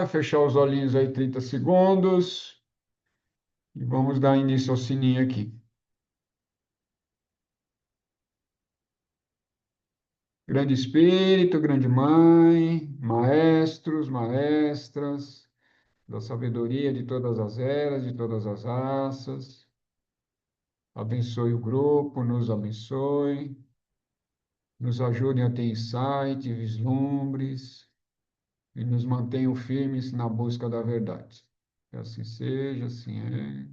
Fechar os olhinhos aí 30 segundos e vamos dar início ao sininho aqui. Grande Espírito, Grande Mãe, maestros, maestras, da sabedoria de todas as eras, de todas as raças, abençoe o grupo, nos abençoe, nos ajudem a ter insight, vislumbres e nos mantenham firmes na busca da verdade. Que assim seja, assim é.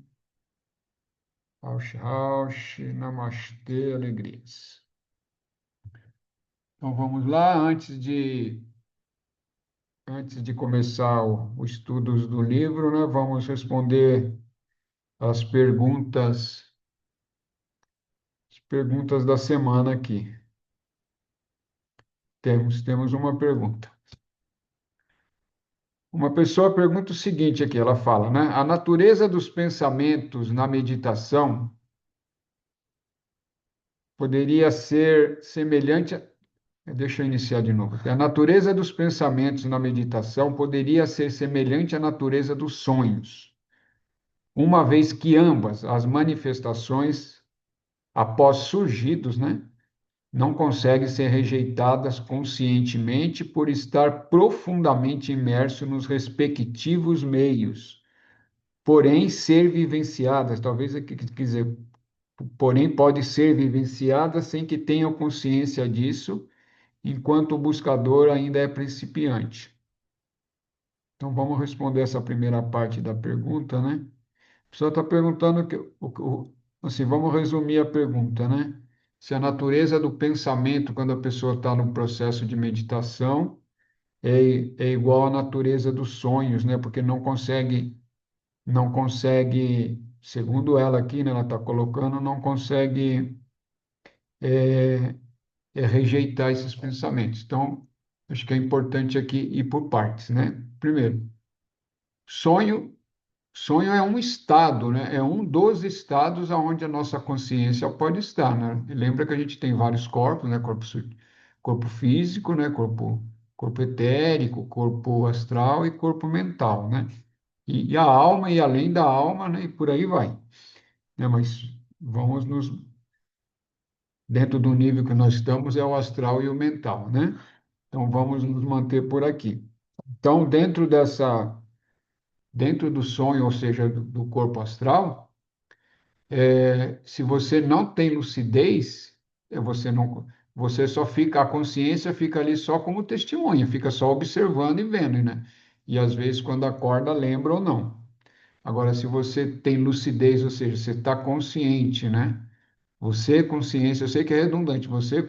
Rauch, Rauch, Namastê, alegrias. Então vamos lá, antes de começar o estudo do livro, né, vamos responder as perguntas da semana aqui. Temos uma pergunta. Uma pessoa pergunta o seguinte aqui, ela fala, né? A natureza dos pensamentos na meditação poderia ser semelhante Deixa eu iniciar de novo. A natureza dos pensamentos na meditação poderia ser semelhante à natureza dos sonhos, uma vez que ambas as manifestações, após surgidos, né, não conseguem ser rejeitadas conscientemente por estar profundamente imerso nos respectivos meios, porém ser vivenciadas, talvez aqui quer dizer, porém pode ser vivenciada sem que tenham consciência disso, enquanto o buscador ainda é principiante. Então, vamos responder essa primeira parte da pergunta, né? A pessoa está perguntando assim, vamos resumir a pergunta, né? Se a natureza do pensamento, quando a pessoa está no processo de meditação, é igual à natureza dos sonhos, né? Porque não consegue, segundo ela aqui, né? Ela está colocando, não consegue rejeitar esses pensamentos. Então, acho que é importante aqui ir por partes, né? Primeiro, sonho Sonho é um estado, né? É um dos estados aonde a nossa consciência pode estar, né? E lembra que a gente tem vários corpos, né? Corpo físico, né? Corpo etérico, corpo astral e corpo mental, né? E a alma e além da alma, né? E por aí vai, né? Mas vamos dentro do nível que nós estamos, é o astral e o mental, né? Então vamos nos manter por aqui. Então, dentro do sonho, ou seja, do corpo astral, se você não tem lucidez, você só fica, a consciência fica ali só como testemunha, fica só observando e vendo, né? E às vezes quando acorda lembra ou não. Agora, se você tem lucidez, ou seja, você está consciente, né? Você consciência, eu sei que é redundante, você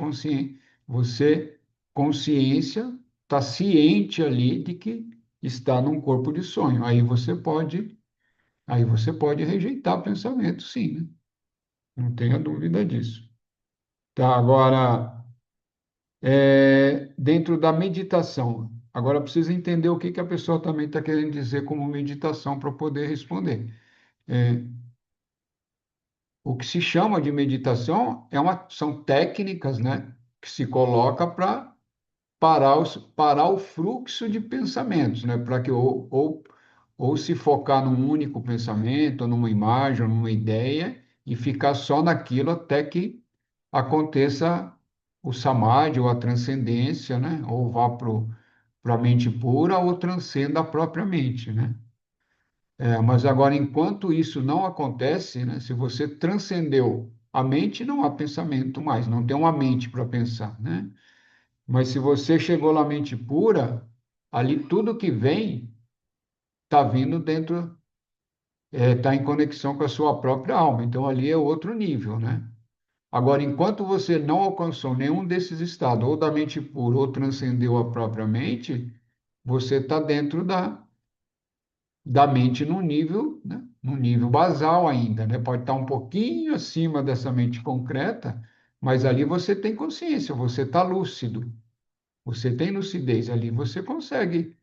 consciência está ciente ali de que está num corpo de sonho. Aí você pode rejeitar o pensamento, sim, né? Não tenha dúvida disso. Tá, agora, dentro da meditação, agora precisa entender o que que a pessoa também está querendo dizer como meditação para poder responder. É, o que se chama de meditação são técnicas, né, que se coloca para parar o fluxo de pensamentos, né, para que ou se focar num único pensamento, ou numa imagem, ou numa ideia, e ficar só naquilo até que aconteça o samadhi, ou a transcendência, né? Ou vá para a mente pura, ou transcenda a própria mente, né? Mas agora, enquanto isso não acontece, né? Se você transcendeu a mente, não há pensamento mais, não tem uma mente para pensar, né? Mas se você chegou na mente pura, ali tudo que vem está vindo dentro, está em conexão com a sua própria alma. Então, ali é outro nível, né? Agora, enquanto você não alcançou nenhum desses estados, ou da mente pura, ou transcendeu a própria mente, você está dentro da mente no nível, né? No nível basal ainda, né? Pode estar um pouquinho acima dessa mente concreta, mas ali você tem consciência, você está lúcido, você tem lucidez ali, você consegue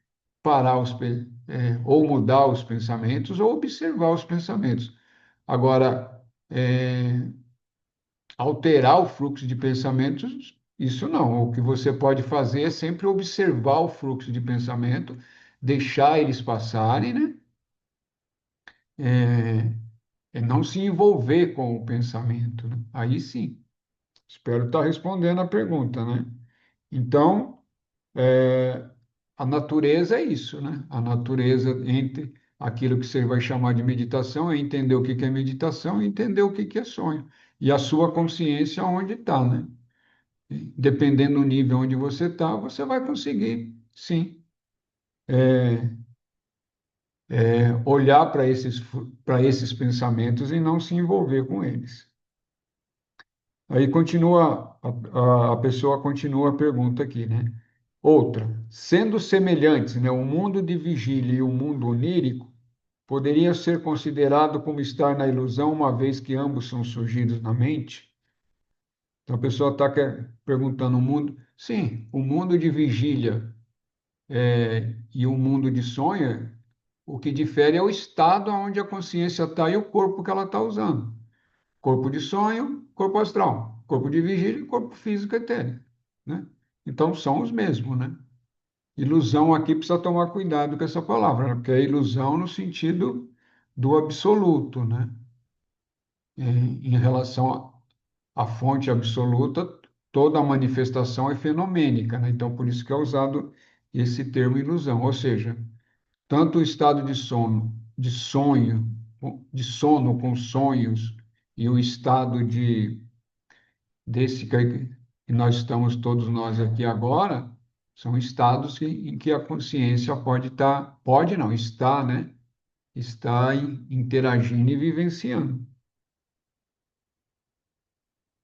parar ou mudar os pensamentos, ou observar os pensamentos. Agora, alterar o fluxo de pensamentos, isso não. O que você pode fazer é sempre observar o fluxo de pensamento, deixar eles passarem, né? É, é não se envolver com o pensamento, né? Aí sim, espero estar respondendo a pergunta, né? Então, é, a natureza é isso, né? A natureza entre aquilo que você vai chamar de meditação é entender o que que é meditação e entender o que que é sonho. E a sua consciência onde está, né? Dependendo do nível onde você está, você vai conseguir, sim, olhar para esses pensamentos e não se envolver com eles. Aí continua, a pessoa continua a pergunta aqui, né? Outra, sendo semelhantes, né, o mundo de vigília e o mundo onírico, poderia ser considerado como estar na ilusão, uma vez que ambos são surgidos na mente? Então a pessoa está perguntando o mundo. Sim, o mundo de vigília e o mundo de sonho, o que difere é o estado onde a consciência está e o corpo que ela está usando. Corpo de sonho, corpo astral. Corpo de vigília, corpo físico etéreo, né? Então são os mesmos, né? Ilusão aqui precisa tomar cuidado com essa palavra, né? Porque é ilusão no sentido do absoluto, né? Em relação à fonte absoluta, toda a manifestação é fenomênica, né? Então, por isso que é usado esse termo ilusão. Ou seja, tanto o estado de sono, de sonho, de sono com sonhos, e o estado desse que nós estamos todos nós aqui agora, são estados em que a consciência pode estar, pode não, está, né? Está interagindo e vivenciando.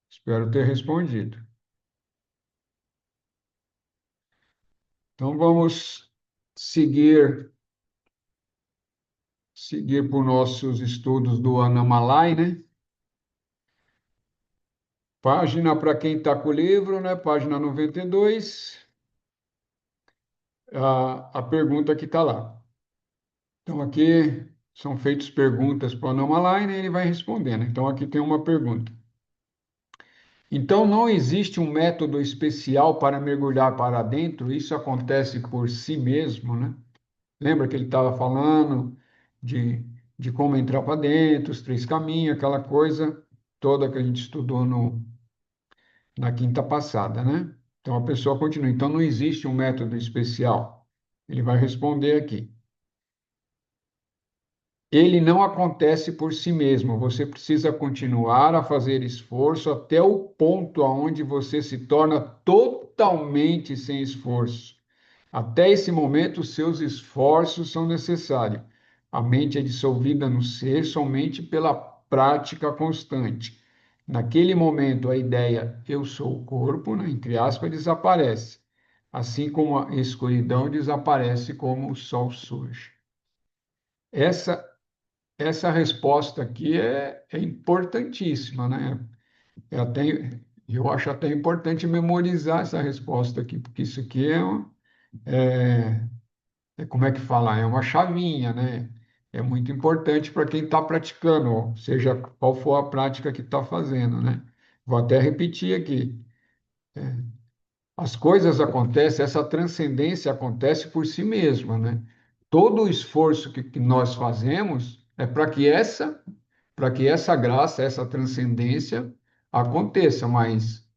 Espero ter respondido. Então vamos seguir seguir por nossos estudos do Anamalai, né? Página para quem está com o livro, né? Página 92, a pergunta que está lá. Então aqui são feitas perguntas para o Anamalai, né? Ele vai respondendo. Então aqui tem uma pergunta. Então não existe um método especial para mergulhar para dentro? Isso acontece por si mesmo, né? Lembra que ele estava falando de, de como entrar para dentro, os três caminhos, aquela coisa toda que a gente estudou na quinta passada, né? Então a pessoa continua. Então não existe um método especial. Ele vai responder aqui. Ele não acontece por si mesmo. Você precisa continuar a fazer esforço até o ponto aonde você se torna totalmente sem esforço. Até esse momento, seus esforços são necessários. A mente é dissolvida no ser somente pela prática constante. Naquele momento, a ideia eu sou o corpo, né, entre aspas, desaparece, assim como a escuridão desaparece como o sol surge. Essa, essa resposta aqui é importantíssima, né? Eu acho até importante memorizar essa resposta aqui, porque isso aqui é como é que fala? É uma chavinha, né? É muito importante para quem está praticando, seja qual for a prática que está fazendo, né? Vou até repetir aqui. As coisas acontecem, essa transcendência acontece por si mesma, né? Todo o esforço que nós fazemos é para que essa graça, essa transcendência aconteça, mas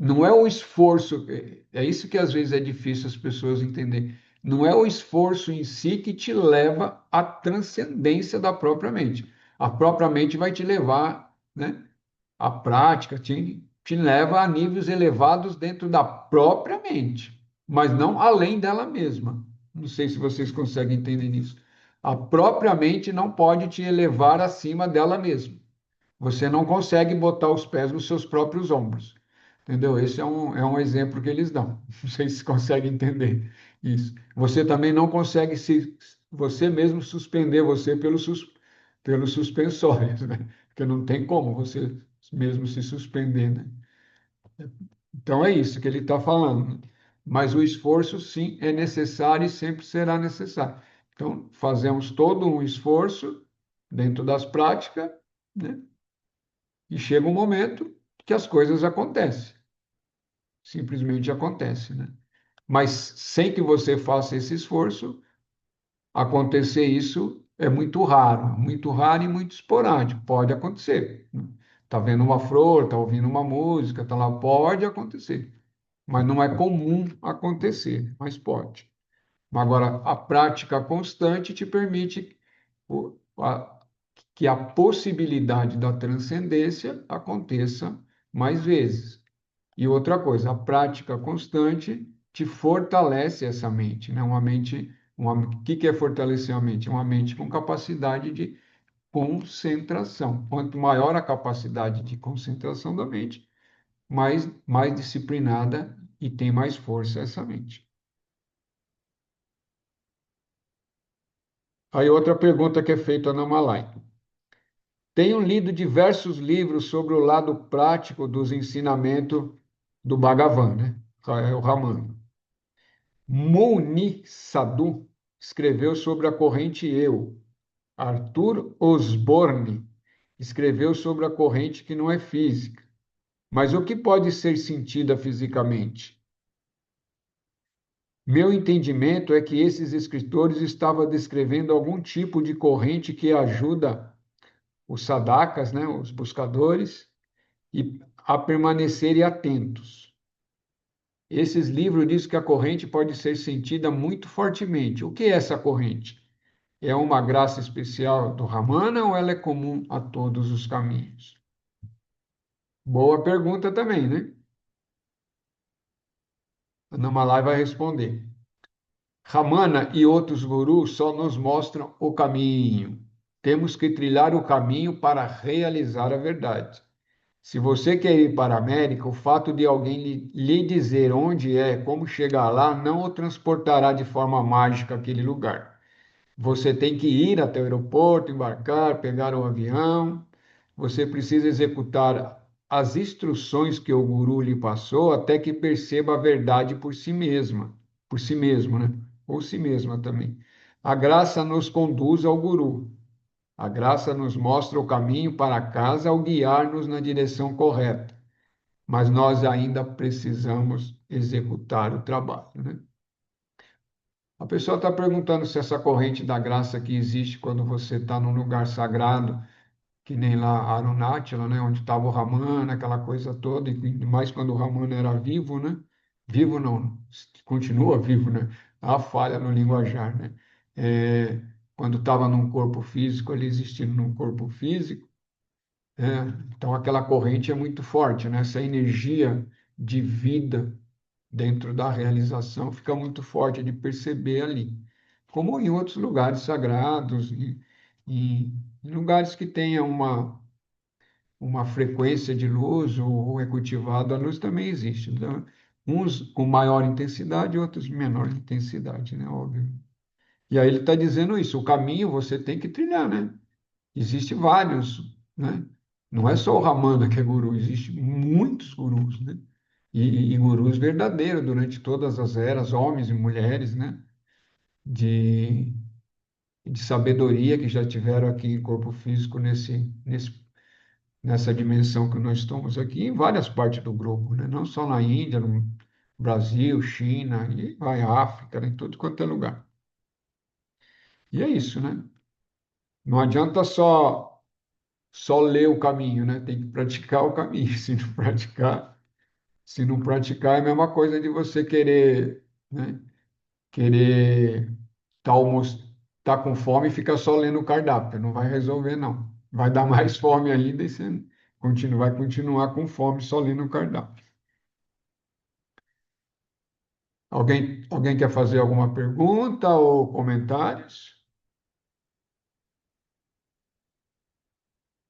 não é o esforço, é isso que às vezes é difícil as pessoas entenderem. Não é o esforço em si que te leva à transcendência da própria mente. A própria mente vai te levar, né? A prática te leva a níveis elevados dentro da própria mente, mas não além dela mesma. Não sei se vocês conseguem entender isso. A própria mente não pode te elevar acima dela mesma. Você não consegue botar os pés nos seus próprios ombros. Entendeu? Esse é um exemplo que eles dão. Não sei se consegue entender isso. Você também não consegue você mesmo suspender você pelos suspensórios, né? Porque não tem como você mesmo se suspender, né? Então é isso que ele está falando, né? Mas o esforço, sim, é necessário e sempre será necessário. Então, fazemos todo um esforço dentro das práticas, né? E chega um momento que as coisas acontecem, simplesmente acontecem, né? Mas sem que você faça esse esforço, acontecer isso é muito raro e muito esporádico. Pode acontecer. Tá vendo uma flor, tá ouvindo uma música, tá lá, pode acontecer, mas não é comum acontecer, mas pode. Agora, a prática constante te permite o- a- que a possibilidade da transcendência aconteça mais vezes. E outra coisa, a prática constante te fortalece essa mente, né? O que é fortalecer a mente? Uma mente com capacidade de concentração. Quanto maior a capacidade de concentração da mente, mais disciplinada e tem mais força essa mente. Aí outra pergunta que é feita na Malay. Tenho lido diversos livros sobre o lado prático dos ensinamentos do Bhagavan, né? É o Ramana. Mouni Sadhu escreveu sobre a corrente eu. Arthur Osborne escreveu sobre a corrente que não é física. Mas o que pode ser sentida fisicamente? Meu entendimento é que esses escritores estavam descrevendo algum tipo de corrente que ajuda os sadakas, né, os buscadores, a permanecerem atentos. Esses livros dizem que a corrente pode ser sentida muito fortemente. O que é essa corrente? É uma graça especial do Ramana ou ela é comum a todos os caminhos? Boa pergunta também, né? A Namalai vai responder. Ramana e outros gurus só nos mostram o caminho. Temos que trilhar o caminho para realizar a verdade. Se você quer ir para a América, o fato de alguém lhe dizer onde é, como chegar lá, não o transportará de forma mágica àquele lugar. Você tem que ir até o aeroporto, embarcar, pegar o avião. Você precisa executar as instruções que o guru lhe passou até que perceba a verdade por si mesma, por si mesmo, né? Ou si mesma também. A graça nos conduz ao guru. A graça nos mostra o caminho para casa ao guiar-nos na direção correta. Mas nós ainda precisamos executar o trabalho, né? A pessoa está perguntando se essa corrente da graça que existe quando você está num lugar sagrado, que nem lá Arunachala, né, onde estava o Ramana, aquela coisa toda, e mais quando o Ramana era vivo, né? Vivo não, continua vivo, né? Há falha no linguajar, né? É, quando estava num corpo físico, ele existindo num corpo físico, então aquela corrente é muito forte, né? Essa energia de vida dentro da realização fica muito forte de perceber ali, como em outros lugares sagrados, em lugares que tenha uma frequência de luz ou é cultivado, a luz também existe. Então, uns com maior intensidade, outros menor intensidade, né? Óbvio. E aí ele está dizendo isso, o caminho você tem que trilhar, né? Existem vários, né? Não é só o Ramana que é guru, existem muitos gurus, né? E gurus verdadeiros durante todas as eras, homens e mulheres, né? De, de sabedoria que já tiveram aqui em corpo físico nessa dimensão que nós estamos aqui, em várias partes do globo, né? Não só na Índia, no Brasil, China, e vai África, né? Em tudo quanto é lugar. E é isso, né? Não adianta só ler o caminho, né? Tem que praticar o caminho. Se não praticar é a mesma coisa de você querer, né? Querer tá com fome e ficar só lendo o cardápio. Não vai resolver, não. Vai dar mais fome ainda e você vai continuar com fome só lendo o cardápio. Alguém quer fazer alguma pergunta ou comentários?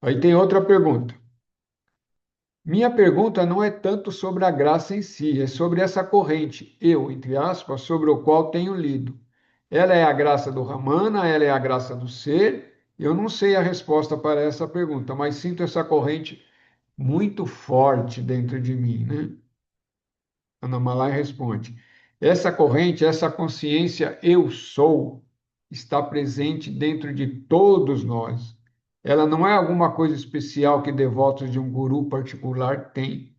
Aí tem outra pergunta. Minha pergunta não é tanto sobre a graça em si, é sobre essa corrente, eu, entre aspas, sobre o qual tenho lido. Ela é a graça do Ramana, ela é a graça do ser? Eu não sei a resposta para essa pergunta, mas sinto essa corrente muito forte dentro de mim, né? Ana Malai responde: essa corrente, essa consciência eu sou, está presente dentro de todos nós. Ela não é alguma coisa especial que devotos de um guru particular têm.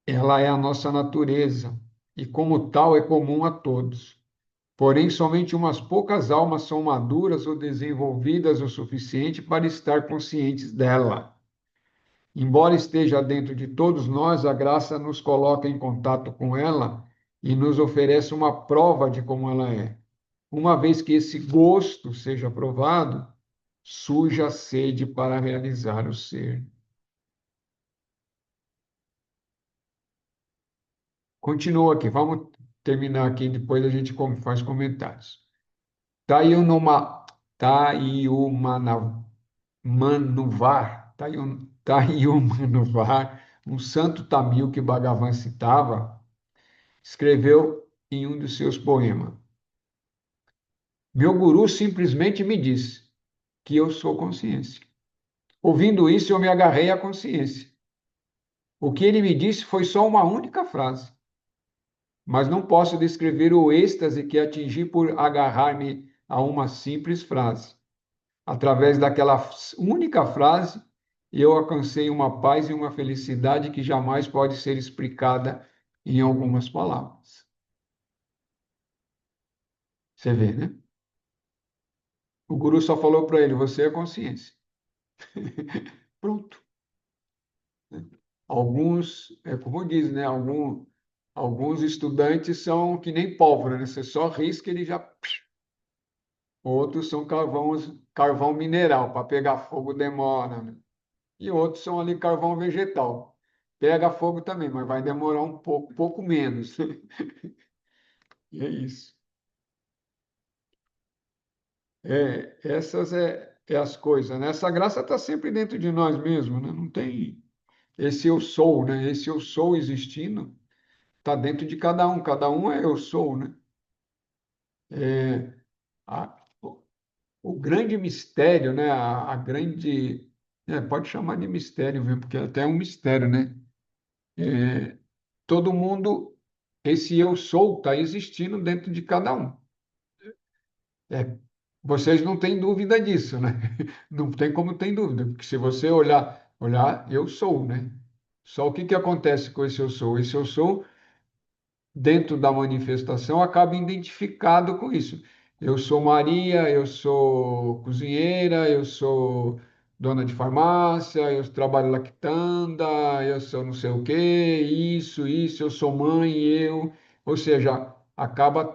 Ela é a nossa natureza e, como tal, é comum a todos. Porém, somente umas poucas almas são maduras ou desenvolvidas o suficiente para estar conscientes dela. Embora esteja dentro de todos nós, a graça nos coloca em contato com ela e nos oferece uma prova de como ela é. Uma vez que esse gosto seja provado, surge a sede para realizar o ser. Continua aqui, vamos terminar aqui, depois a gente faz comentários. Tayunoma, Tayumana, Tayumanuvar, um santo tamil que Bhagavan citava, escreveu em um de seus poemas: Meu guru simplesmente me disse que eu sou consciência. Ouvindo isso, eu me agarrei à consciência. O que ele me disse foi só uma única frase, mas não posso descrever o êxtase que atingi por agarrar-me a uma simples frase. Através daquela única frase, eu alcancei uma paz e uma felicidade que jamais pode ser explicada em algumas palavras. Você vê, né? O guru só falou para ele: você é consciência. Pronto. Alguns, é como diz, né? Alguns estudantes são que nem pólvora, né? Você só risca, ele já. Outros são carvão mineral, para pegar fogo demora, né? E outros são ali carvão vegetal. Pega fogo também, mas vai demorar pouco menos. E é isso. Essas é as coisas, né? Essa graça está sempre dentro de nós mesmos, né? Não tem esse eu sou, né? Esse eu sou existindo está dentro de cada um é eu sou, né? É, a- o grande mistério, né? A grande, pode chamar de mistério, viu? Porque até é um mistério, né? É, todo mundo, esse eu sou está existindo dentro de cada um. É, vocês não têm dúvida disso, né? Não tem como ter dúvida, porque se você olhar, eu sou, né? Só o que que acontece com esse eu sou? Esse eu sou dentro da manifestação, acaba identificado com isso. Eu sou Maria, eu sou cozinheira, eu sou dona de farmácia, eu trabalho lactanda, eu sou não sei o quê, isso, eu sou mãe, eu. Ou seja, acaba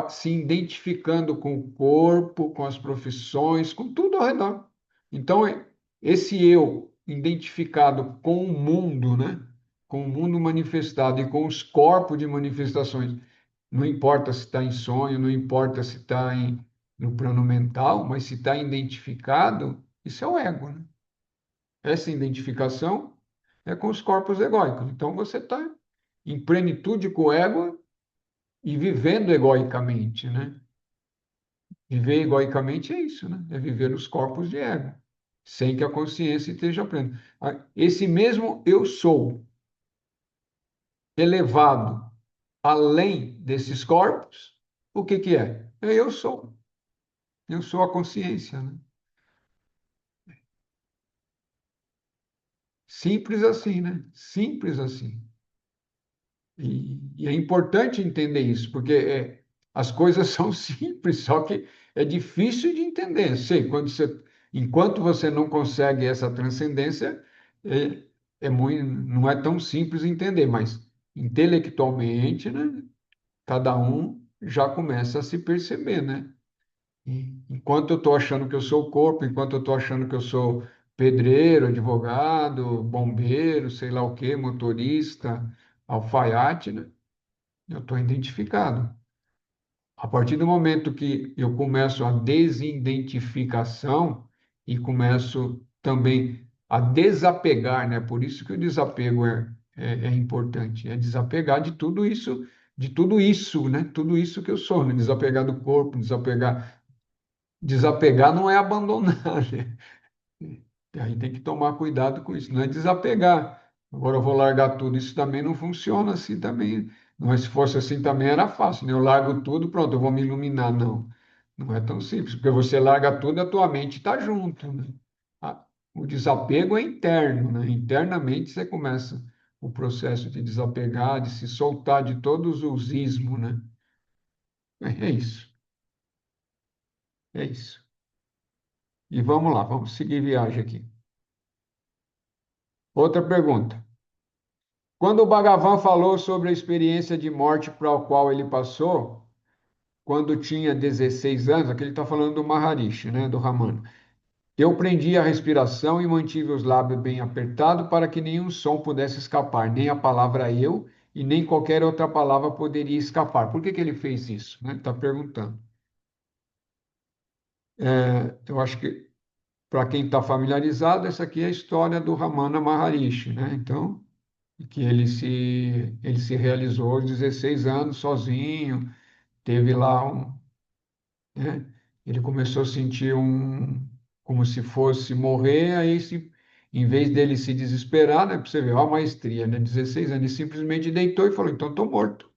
se identificando com o corpo, com as profissões, com tudo ao redor. Então, esse eu identificado com o mundo, né? Com o mundo manifestado e com os corpos de manifestações, não importa se está em sonho, não importa se está no plano mental, mas se está identificado, isso é o ego, né? Essa identificação é com os corpos egóicos. Então, você está em plenitude com o ego e vivendo egoicamente, né? Viver egoicamente é isso, né? É viver os corpos de ego, sem que a consciência esteja plena. Esse mesmo eu sou, elevado além desses corpos, o que que é? É eu sou. Eu sou a consciência, né? Simples assim, né? Simples assim. E é importante entender isso, porque as coisas são simples, só que é difícil de entender. Sei, enquanto você não consegue essa transcendência, é, não é tão simples entender, mas intelectualmente, né, cada um já começa a se perceber, né? Enquanto eu estou achando que eu sou o corpo, enquanto eu estou achando que eu sou pedreiro, advogado, bombeiro, sei lá o quê, motorista, alfaiate, né? Eu estou identificado. A partir do momento que eu começo a desidentificação e começo também a desapegar, né? Por isso que o desapego é importante, é desapegar de tudo isso, né? Tudo isso que eu sou, né? Desapegar do corpo, desapegar não é abandonar, né? Aí tem que tomar cuidado com isso, não é desapegar. Agora eu vou largar tudo, isso também não funciona assim também. Não é, se fosse assim também era fácil, né? Eu largo tudo, pronto, eu vou me iluminar. Não, não é tão simples, porque você larga tudo, a tua mente está junto, né? O desapego é interno, né? Internamente você começa o processo de desapegar, de se soltar de todos os ismos, né? É isso, é isso. E vamos lá, vamos seguir viagem aqui. Outra pergunta. Quando o Bhagavan falou sobre a experiência de morte para a qual ele passou, quando tinha 16 anos, aqui ele está falando do Maharishi, né, do Ramana. Eu prendi a respiração e mantive os lábios bem apertados para que nenhum som pudesse escapar, nem a palavra eu e nem qualquer outra palavra poderia escapar. Por que que ele fez isso? Né? Está perguntando. Eu acho que, para quem está familiarizado, essa aqui é a história do Ramana Maharishi, né? Então, que ele se realizou aos 16 anos sozinho, teve lá né? Ele começou a sentir como se fosse morrer, em vez dele se desesperar, né? Para você ver, ó, a maestria, né? 16 anos, ele simplesmente deitou e falou, então estou morto.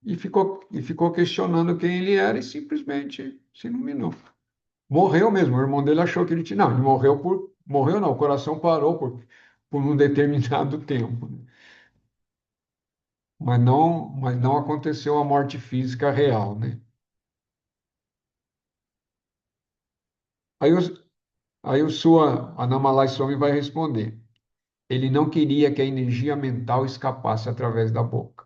E ficou questionando quem ele era e simplesmente se iluminou. Morreu mesmo, o irmão dele achou que ele tinha. Não, ele morreu não, o coração parou por um determinado tempo, né? Mas não aconteceu a morte física real, né? Aí, aí o sua Anamalai Swami vai responder. Ele não queria que a energia mental escapasse através da boca.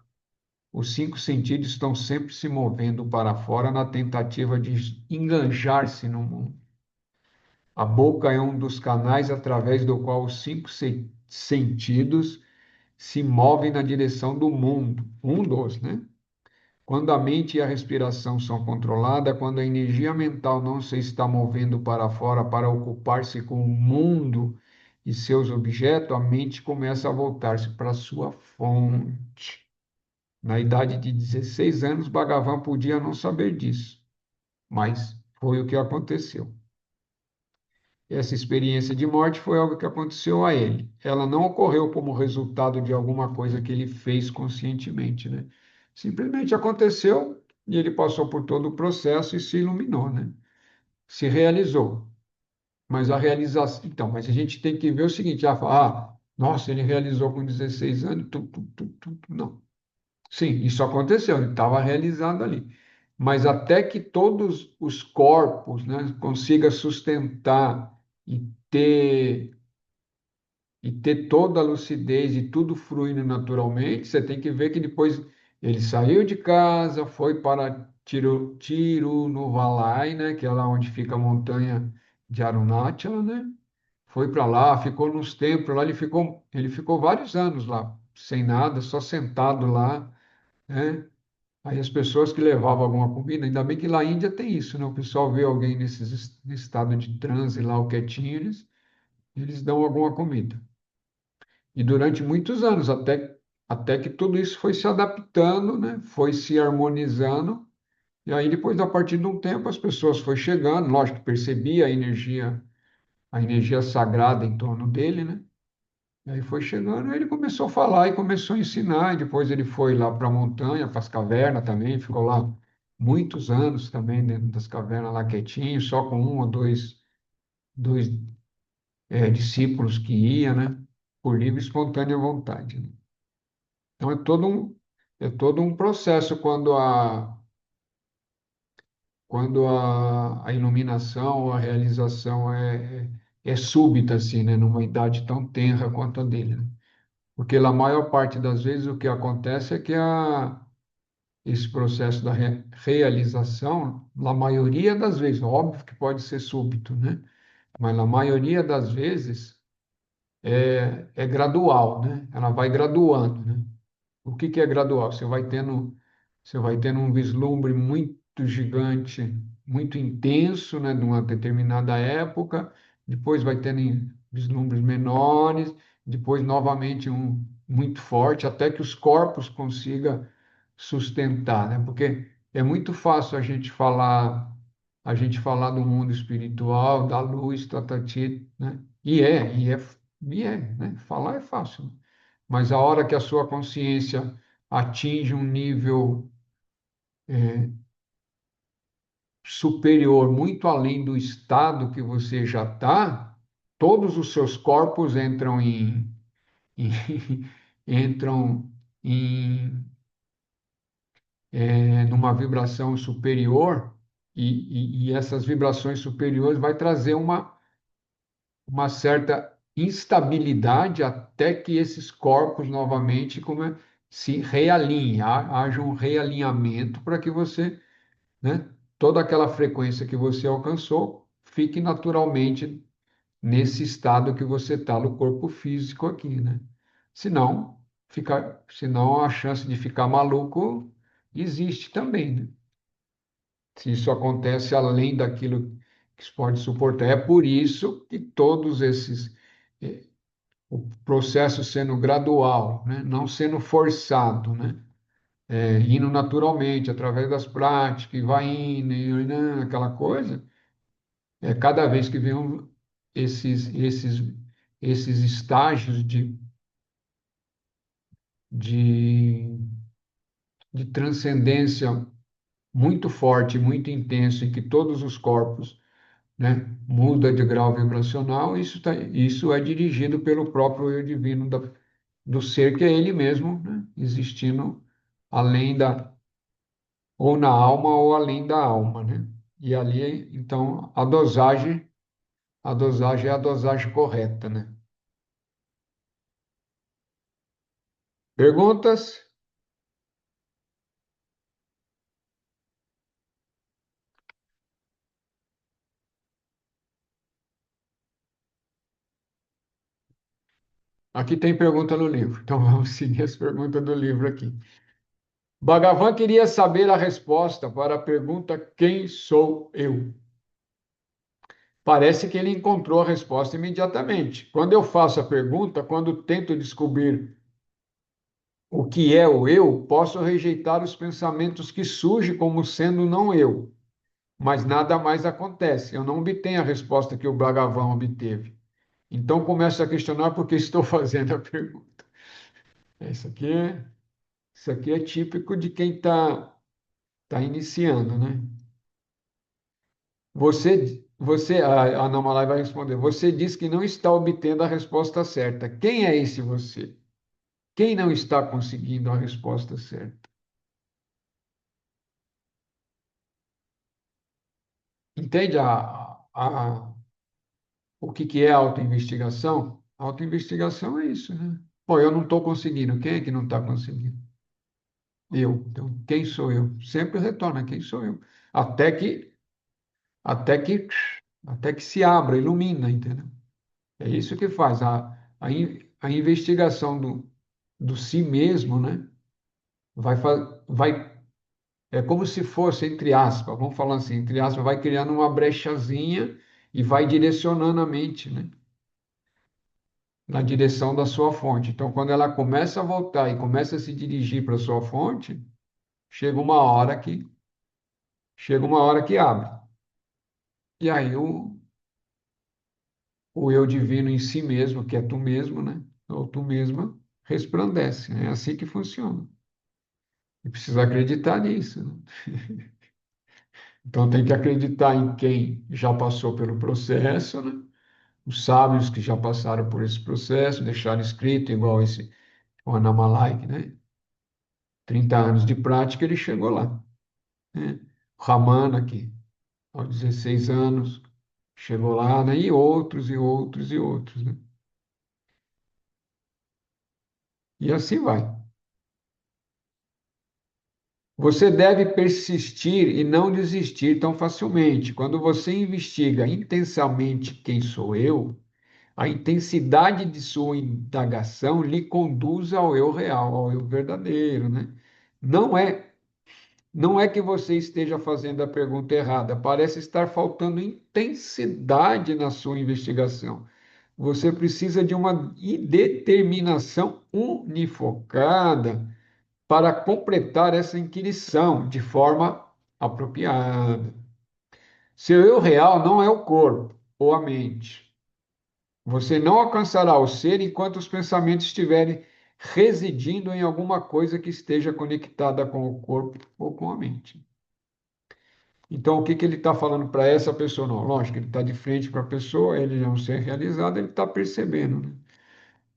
Os cinco sentidos estão sempre se movendo para fora na tentativa de enganjar-se no mundo. A boca é um dos canais através do qual os cinco sentidos se movem na direção do mundo. Um dos, né? Quando a mente e a respiração são controladas, quando a energia mental não se está movendo para fora para ocupar-se com o mundo e seus objetos, a mente começa a voltar-se para a sua fonte. Na idade de 16 anos, Bhagavan podia não saber disso, mas foi o que aconteceu. Essa experiência de morte foi algo que aconteceu a ele. Ela não ocorreu como resultado de alguma coisa que ele fez conscientemente, né? Simplesmente aconteceu e ele passou por todo o processo e se iluminou, né? Se realizou. Mas a realização. Então, mas a gente tem que ver o seguinte: nossa, ele realizou com 16 anos, não. Sim, isso aconteceu, ele estava realizado ali. Mas até que todos os corpos, né, consiga sustentar e ter toda a lucidez e tudo fluindo naturalmente, você tem que ver que depois ele saiu de casa, foi para Tiruvalai, né, que é lá onde fica a montanha de Arunachala, né? Foi para lá, ficou nos templos lá, ele ficou vários anos lá, sem nada, só sentado lá, né? Aí as pessoas que levavam alguma comida, ainda bem que lá na Índia tem isso, né? O pessoal vê alguém nesse estado de transe lá, o quietinho, eles dão alguma comida. E durante muitos anos, até que tudo isso foi se adaptando, né? Foi se harmonizando. E aí, depois, a partir de um tempo, as pessoas foram chegando, lógico, que percebia a energia sagrada em torno dele, né? E aí foi chegando, aí ele começou a falar e começou a ensinar, e depois ele foi lá para a montanha, para as cavernas também, ficou lá muitos anos também dentro das cavernas lá quietinho, só com um ou dois discípulos que ia, né? Por livre e espontânea vontade, né? Então é todo um processo quando a iluminação, a realização é súbita, assim, né? Numa idade tão tenra quanto a dele, né? Porque a maior parte das vezes o que acontece é que esse processo da realização, na maioria das vezes, óbvio que pode ser súbito, né? Mas na maioria das vezes é gradual, né? Ela vai graduando, né? O que que é gradual? Você vai tendo um vislumbre muito gigante, muito intenso, né, numa determinada época, depois vai tendo vislumbres menores, depois novamente um muito forte, até que os corpos consigam sustentar, né? Porque é muito fácil a gente falar do mundo espiritual, da luz, tatati, né? Né? Falar é fácil, né? Mas a hora que a sua consciência atinge um nível superior, muito além do estado que você já está, todos os seus corpos em- entram em, numa vibração superior, e essas vibrações superiores vai trazer uma certa instabilidade até que esses corpos novamente se realinhem, haja um realinhamento para que você, né, toda aquela frequência que você alcançou fique naturalmente nesse estado que você está no corpo físico aqui, né? Senão, senão a chance de ficar maluco existe também, né? Se isso acontece além daquilo que se pode suportar. É por isso que todos esses, eh, o processo sendo gradual, né? Não sendo forçado, né? Indo naturalmente, através das práticas, e vai indo, né? Aquela coisa, cada vez que vem esses, esses, esses estágios de, de transcendência muito forte, muito intenso, em que todos os corpos, né, muda de grau vibracional, isso é dirigido pelo próprio eu divino do ser que é ele mesmo, né, existindo além ou na alma ou além da alma, né? E ali, então, a dosagem é a dosagem correta, né? Perguntas? Aqui tem pergunta no livro, então vamos seguir as perguntas do livro aqui. Bhagavan queria saber a resposta para a pergunta: quem sou eu? Parece que ele encontrou a resposta imediatamente. Quando eu faço a pergunta, quando tento descobrir o que é o eu, posso rejeitar os pensamentos que surgem como sendo não eu, mas nada mais acontece. Eu não obtenho a resposta que o Bhagavan obteve. Então começo a questionar por que estou fazendo a pergunta. Isso aqui isso aqui é típico de quem tá iniciando, né? A Ana Malai vai responder. Você diz que não está obtendo a resposta certa. Quem é esse você? Quem não está conseguindo a resposta certa? Entende o que é autoinvestigação? Autoinvestigação é isso, né? Pô, eu não estou conseguindo. Quem é que não está conseguindo? Eu. Então, quem sou eu? Sempre retorna, quem sou eu? Até que, até que, até que se abra, ilumina, entendeu? É isso que faz a investigação do si mesmo, né? Vai, é como se fosse, entre aspas, vamos falar assim, entre aspas, vai criando uma brechazinha e vai direcionando a mente, né? Na direção da sua fonte. Então, quando ela começa a voltar e começa a se dirigir para a sua fonte, chega uma hora que chega uma hora que abre. E aí o eu divino em si mesmo, que é tu mesmo, né? Ou tu mesma, resplandece. É assim que funciona. E precisa acreditar nisso, né? Então tem que acreditar em quem já passou pelo processo, né? Os sábios que já passaram por esse processo, deixaram escrito, igual esse o Annamalai, né? 30 anos de prática, ele chegou lá, né? O Ramana, que aos 16 anos chegou lá, né? E outros, e outros, e outros, né? E assim vai. Você deve persistir e não desistir tão facilmente. Quando você investiga intensamente quem sou eu, a intensidade de sua indagação lhe conduz ao eu real, ao eu verdadeiro, né? Não é, não é que você esteja fazendo a pergunta errada, parece estar faltando intensidade na sua investigação. Você precisa de uma determinação unifocada para completar essa inquisição de forma apropriada. Seu eu real não é o corpo ou a mente. Você não alcançará o ser enquanto os pensamentos estiverem residindo em alguma coisa que esteja conectada com o corpo ou com a mente. Então, o que que ele está falando para essa pessoa? Não, lógico, ele está de frente para a pessoa, ele é um ser realizado, ele está percebendo,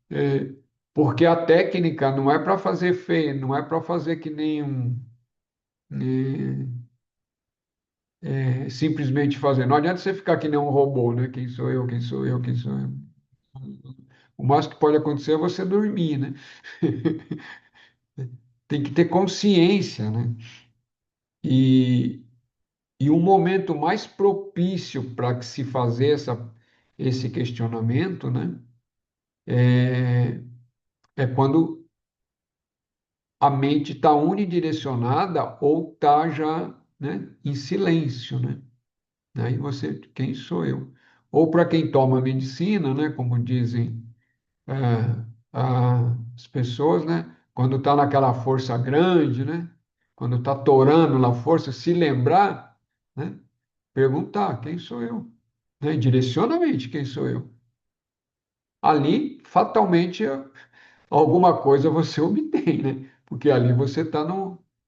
né? Porque a técnica não é para fazer feio, não é para fazer que nem simplesmente fazer. Não adianta você ficar que nem um robô, né? Quem sou eu, quem sou eu, quem sou eu. O máximo que pode acontecer é você dormir, né? Tem que ter consciência, né? E, e um momento mais propício para que se fazer esse questionamento, né? É quando a mente está unidirecionada ou está já, né, em silêncio, né? Aí você, quem sou eu? Ou para quem toma medicina, né, como dizem as pessoas, né, quando está naquela força grande, né, quando está torando na força, se lembrar, né, perguntar quem sou eu, né, direciona a mente, quem sou eu? Ali, fatalmente, alguma coisa você obtém, né? Porque ali você está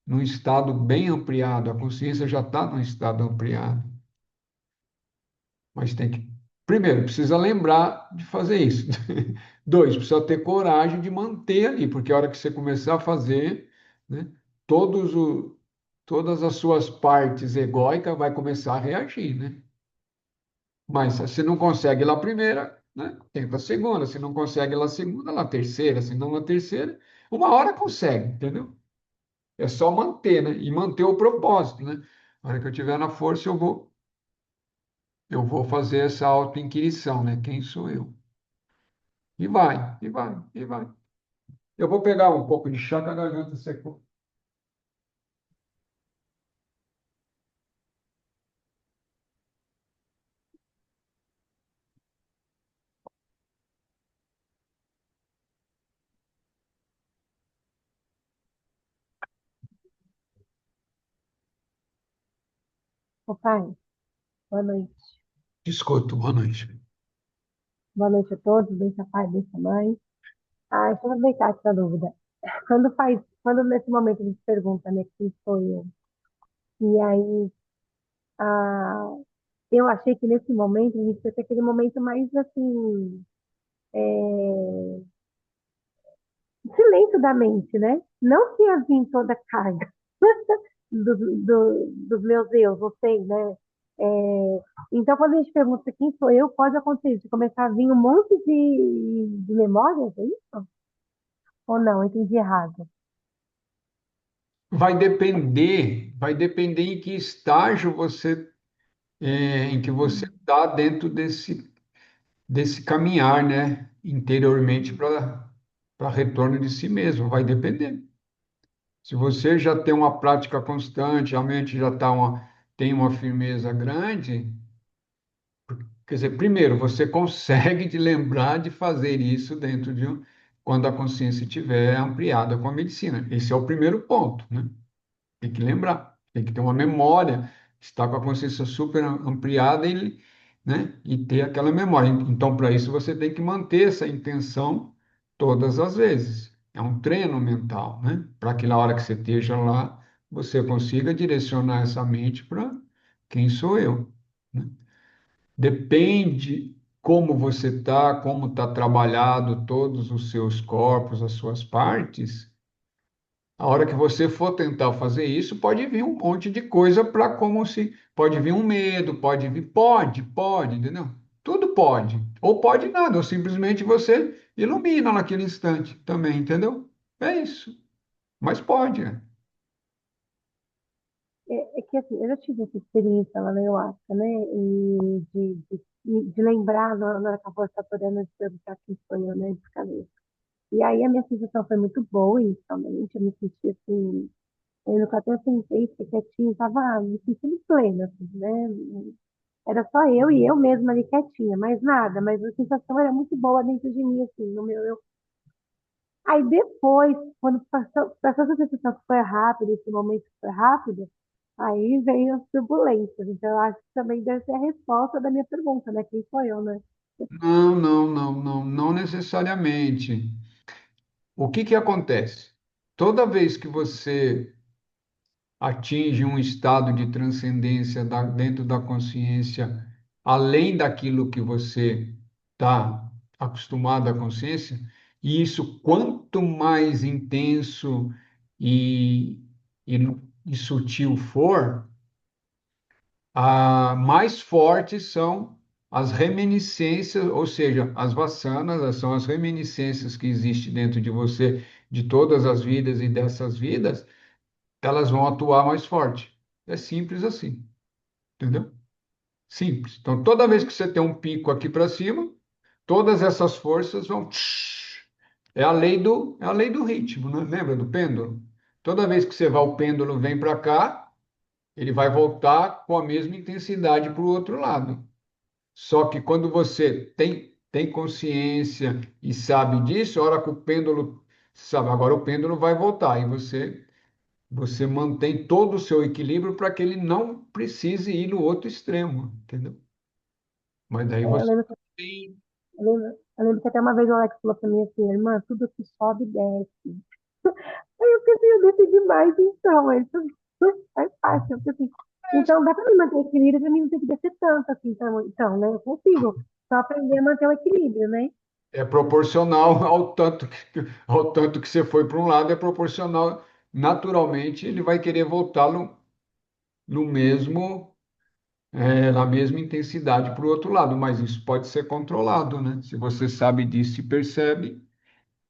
num estado bem ampliado, a consciência já está num estado ampliado. Mas tem que, primeiro, precisa lembrar de fazer isso. Dois, precisa ter coragem de manter ali, porque a hora que você começar a fazer, né, todos todas as suas partes egóicas vai começar a reagir, né? Mas se não consegue lá a primeira, né, tenta a segunda. Se não consegue lá a segunda, lá a terceira. Se não a terceira, uma hora consegue, entendeu? É só manter, né? E manter o propósito, né? Na hora que eu tiver na força, eu vou fazer essa auto-inquirição, né? Quem sou eu? E vai, e vai, e vai. Eu vou pegar um pouco de chá que a garganta secou. Ô, pai, boa noite. Te escuto, boa noite. Boa noite a todos, bença pai, bença mãe. Ah, deixa eu aproveitar essa dúvida. Quando nesse momento a gente pergunta, né, quem sou eu? E aí, ah, eu achei que nesse momento a gente ia ter aquele momento mais, assim, silêncio da mente, né? Não que ia vir toda a carga dos meus eus, não sei, né? Então, quando a gente pergunta quem sou eu, pode acontecer de começar a vir um monte de memórias, é isso? Ou não? Entendi errado. Vai depender em que estágio em que você Hum. está dentro desse caminhar, né? Interiormente para retorno de si mesmo. Vai depender. Se você já tem uma prática constante, a mente já tem uma firmeza grande, quer dizer, primeiro, você consegue te lembrar de fazer isso quando a consciência estiver ampliada com a medicina. Esse é o primeiro ponto, né? Tem que lembrar, tem que ter uma memória, estar com a consciência super ampliada né? E ter aquela memória. Então, para isso, você tem que manter essa intenção todas as vezes. É um treino mental, né? Para que na hora que você esteja lá, você consiga direcionar essa mente para quem sou eu, né? Depende como você está, como está trabalhado todos os seus corpos, as suas partes. A hora que você for tentar fazer isso, pode vir um monte de coisa para como se. Pode vir um medo, pode, entendeu? Tudo pode. Ou pode nada, ou simplesmente você ilumina naquele instante também, entendeu? É isso. Mas pode, né? É que assim, eu já tive essa experiência lá na ayahuasca, né? E de lembrar na hora que a voz está orando de perguntar quem sou eu, né? De cabeça. E aí a minha sensação foi muito boa inicialmente. Eu me senti assim, eu nunca até sentei, fiquei quietinha, tava me sentindo plena, assim, né? Era só eu e eu mesma ali quietinha, mais nada, mas a sensação era muito boa dentro de mim, assim, no meu eu. Aí depois, quando passou essa sensação que foi rápido, esse momento que foi rápido, aí veio as turbulências. Então, eu acho que também deve ser a resposta da minha pergunta, né? Quem sou eu, né? Não, não, não, não, não necessariamente. O que que acontece? Toda vez que você atinge um estado de transcendência dentro da consciência, além daquilo que você está acostumado à consciência, e isso quanto mais intenso e, e e sutil for, mais fortes são as reminiscências, ou seja, as vassanas, são as reminiscências que existem dentro de você, de todas as vidas e dessas vidas, elas vão atuar mais forte. É simples assim, entendeu? Simples. Então, toda vez que você tem um pico aqui para cima, todas essas forças vão. É a lei do ritmo, né? Lembra do pêndulo? Toda vez que você vai, o pêndulo vem para cá, ele vai voltar com a mesma intensidade para o outro lado. Só que quando você tem consciência e sabe disso, a hora que o pêndulo, sabe, agora o pêndulo vai voltar e você mantém todo o seu equilíbrio para que ele não precise ir no outro extremo, entendeu? Mas daí É, eu você lembro, tem. eu lembro que até uma vez o Alex falou pra mim assim, irmã, tudo que sobe, desce. Aí eu pensei, eu desci demais, então, aí tudo faz parte. Eu pensei, então dá pra mim manter o equilíbrio, pra mim não ter que descer tanto assim, então, né? Eu consigo só aprender a manter o equilíbrio, né? É proporcional ao tanto que você foi para um lado, é proporcional. Naturalmente, ele vai querer voltar no mesmo, na mesma intensidade para o outro lado, mas isso pode ser controlado, né? Se você sabe disso e percebe,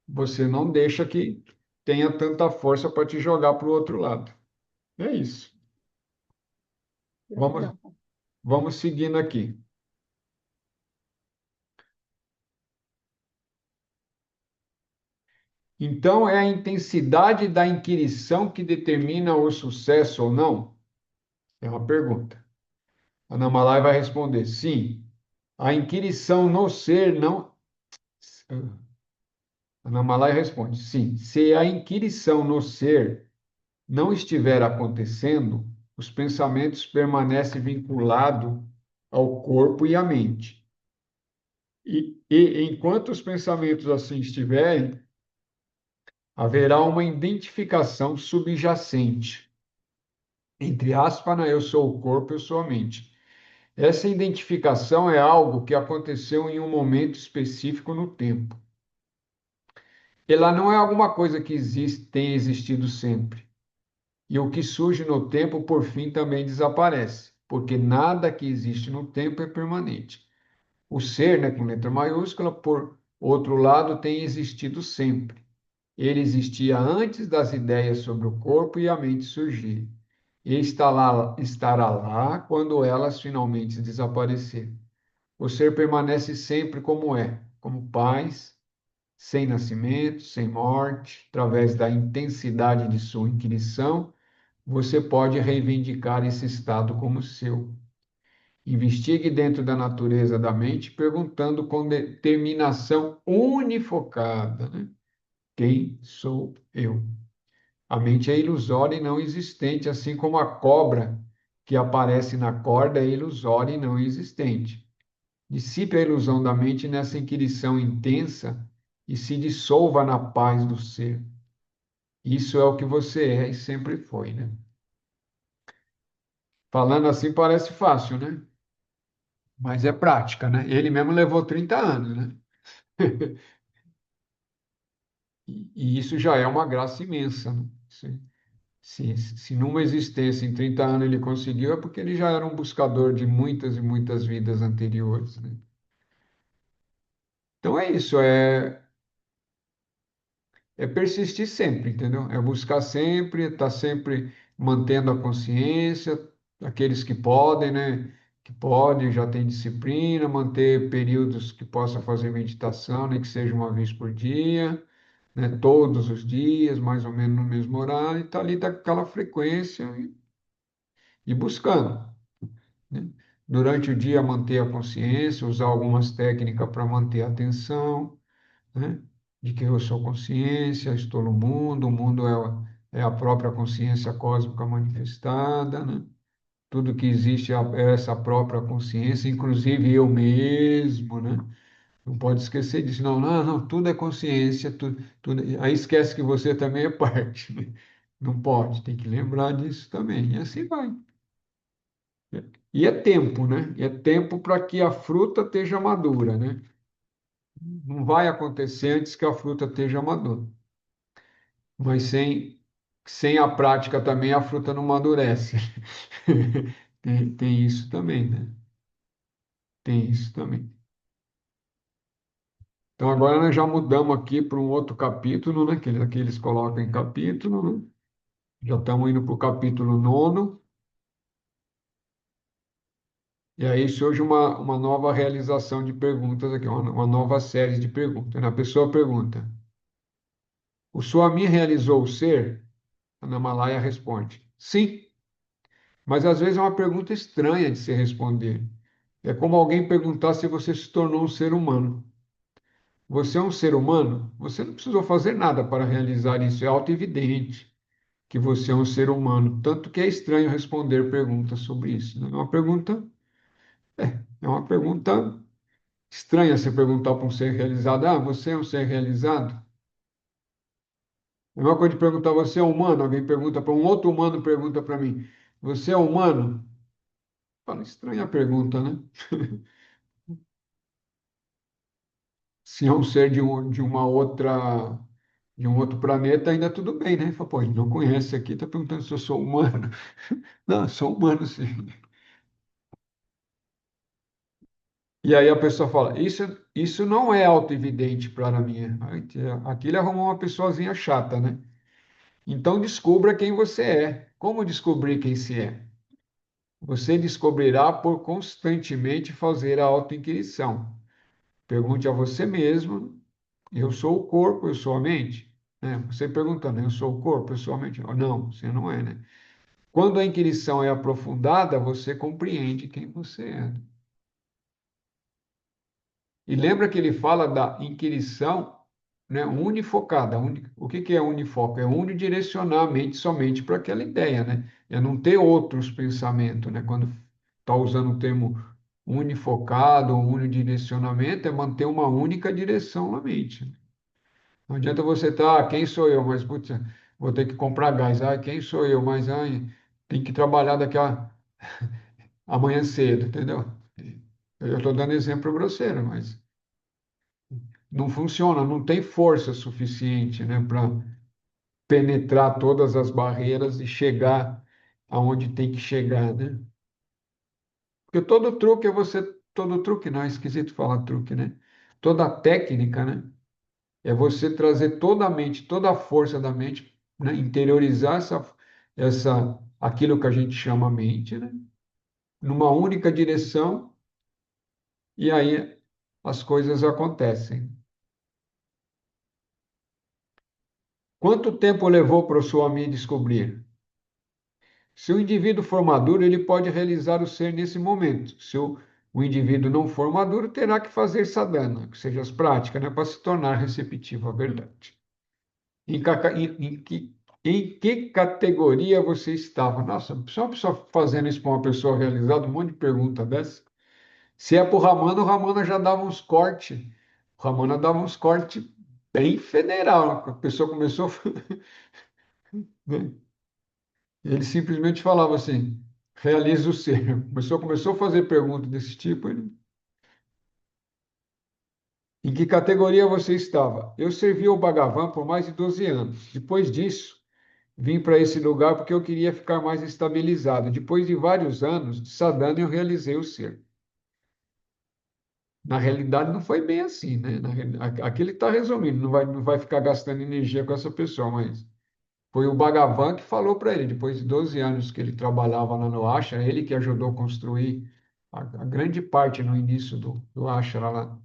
você não deixa que tenha tanta força para te jogar para o outro lado. É isso. Vamos, Gratidão. vamos seguindo aqui. Então, é a intensidade da inquirição que determina o sucesso ou não? É uma pergunta. Ana Malai vai responder: sim. A inquirição no ser não. Ana Malai responde: sim. Se a inquirição no ser não estiver acontecendo, os pensamentos permanecem vinculados ao corpo e à mente. E enquanto os pensamentos assim estiverem, haverá uma identificação subjacente. Entre aspas, né, eu sou o corpo, eu sou a mente. Essa identificação é algo que aconteceu em um momento específico no tempo. Ela não é alguma coisa que tem existido sempre. E o que surge no tempo, por fim, também desaparece, porque nada que existe no tempo é permanente. O ser, né, com letra maiúscula, por outro lado, tem existido sempre. Ele existia antes das ideias sobre o corpo e a mente surgirem. E estará lá quando elas finalmente desaparecerem. O ser permanece sempre como é, como paz, sem nascimento, sem morte, através da intensidade de sua inquirição, você pode reivindicar esse estado como seu. Investigue dentro da natureza da mente, perguntando com determinação unifocada, né? Quem sou eu? A mente é ilusória e não existente, assim como a cobra que aparece na corda é ilusória e não existente. Dissipe a ilusão da mente nessa inquirição intensa e se dissolva na paz do ser. Isso é o que você é e sempre foi, né? Falando assim parece fácil, né? Mas é prática, né? Ele mesmo levou 30 anos, né? E isso já é uma graça imensa, né? Se numa existência em 30 anos ele conseguiu, é porque ele já era um buscador de muitas e muitas vidas anteriores, né? Então é isso, é persistir sempre, entendeu? É buscar sempre, estar sempre mantendo a consciência, aqueles que podem, né? Que podem, já tem disciplina, manter períodos que possa fazer meditação, nem que seja uma vez por dia, né? Todos os dias, mais ou menos no mesmo horário, e tá ali daquela frequência e buscando, né? Durante o dia manter a consciência, usar algumas técnicas para manter a atenção, né? De que eu sou consciência, estou no mundo, o mundo é a própria consciência cósmica manifestada, né? Tudo que existe é essa própria consciência, inclusive eu mesmo, né? Não pode esquecer disso, não, não, não, tudo é consciência, tudo, aí esquece que você também é parte, né? Não pode, tem que lembrar disso também, e assim vai. E é tempo, né? É tempo para que a fruta esteja madura, né? Não vai acontecer antes que a fruta esteja madura. Mas sem sem a prática também a fruta não amadurece. Tem isso também, né? Tem isso também. Então agora nós já mudamos aqui para um outro capítulo, né? Que aqui eles colocam em capítulo, né? Já estamos indo para o capítulo nono. E aí surge uma nova realização de perguntas aqui, uma nova série de perguntas, né? A pessoa pergunta: o Swami realizou o ser? A Namalaya responde: sim, mas às vezes é uma pergunta estranha de se responder. É como alguém perguntar se você se tornou um ser humano. Você é um ser humano? Você não precisou fazer nada para realizar isso, é autoevidente que você é um ser humano. Tanto que é estranho responder perguntas sobre isso, né? É uma pergunta estranha você perguntar para um ser realizado: ah, você é um ser realizado? É uma coisa de perguntar: você é humano? Alguém pergunta para um outro humano, pergunta para mim: você é humano? Fala, estranha a pergunta, né? Se é um ser de uma outra, de um outro planeta, ainda tudo bem, né? Fala, pô, ele não conhece aqui, está perguntando se eu sou humano. Não, eu sou humano, sim. E aí a pessoa fala: isso não é autoevidente para mim. Aqui ele arrumou uma pessoazinha chata, né? Então descubra quem você é. Como descobrir quem se é? Você descobrirá por constantemente fazer a autoinquirição. Pergunte a você mesmo: eu sou o corpo, eu sou a mente? Né? Você perguntando: eu sou o corpo, eu sou a mente? Não, você não é, né? Quando a inquirição é aprofundada, você compreende quem você é. E lembra que ele fala da inquirição, né, unifocada. O que que é unifoco? É unidirecionar a mente somente para aquela ideia, né? É não ter outros pensamentos, né? Quando está usando o termo unifocado ou unidirecionamento, é manter uma única direção na mente. Não adianta você estar: quem sou eu? Mas, putz, vou ter que comprar gás. Ah, quem sou eu? Mas, ai, tem que trabalhar amanhã cedo, entendeu? Eu estou dando exemplo grosseiro, mas não funciona, não tem força suficiente, né, para penetrar todas as barreiras e chegar aonde tem que chegar, né? Porque todo truque é você, todo truque não, é esquisito falar truque, né? Toda técnica, né? É você trazer toda a mente, toda a força da mente, né? Interiorizar aquilo que a gente chama mente, né? Numa única direção e aí as coisas acontecem. Quanto tempo levou para o Swami descobrir? Se o indivíduo for maduro, ele pode realizar o ser nesse momento. Se o indivíduo não for maduro, terá que fazer sadhana, que seja as práticas, né, para se tornar receptivo à verdade. Em que categoria você estava? Nossa, só uma pessoa fazendo isso para uma pessoa realizada, um monte de pergunta dessa. Se é para o Ramana já dava uns cortes. O Ramana dava uns cortes bem federal. A pessoa começou, né? Ele simplesmente falava assim: realiza o ser. Começou a fazer perguntas desse tipo. Em que categoria você estava? Eu servi o Bhagavan por mais de 12 anos. Depois disso, vim para esse lugar porque eu queria ficar mais estabilizado. Depois de vários anos de sadhana, eu realizei o ser. Na realidade, não foi bem assim, né? Aqui ele está resumindo, não vai ficar gastando energia com essa pessoa, mas foi o Bhagavan que falou para ele, depois de 12 anos que ele trabalhava lá no Ashram, ele que ajudou a construir a grande parte no início do Ashram lá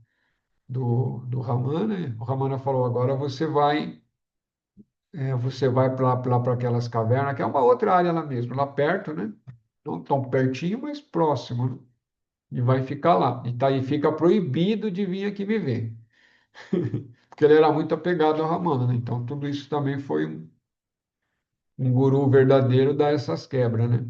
do Ramana. E o Ramana falou: agora você vai para aquelas cavernas, que é uma outra área lá mesmo, lá perto, né? Não tão pertinho, mas próximo, né? E vai ficar lá. E tá aí, fica proibido de vir aqui viver. Porque ele era muito apegado ao Ramana, né? Então tudo isso também foi um guru verdadeiro dar essas quebras, né?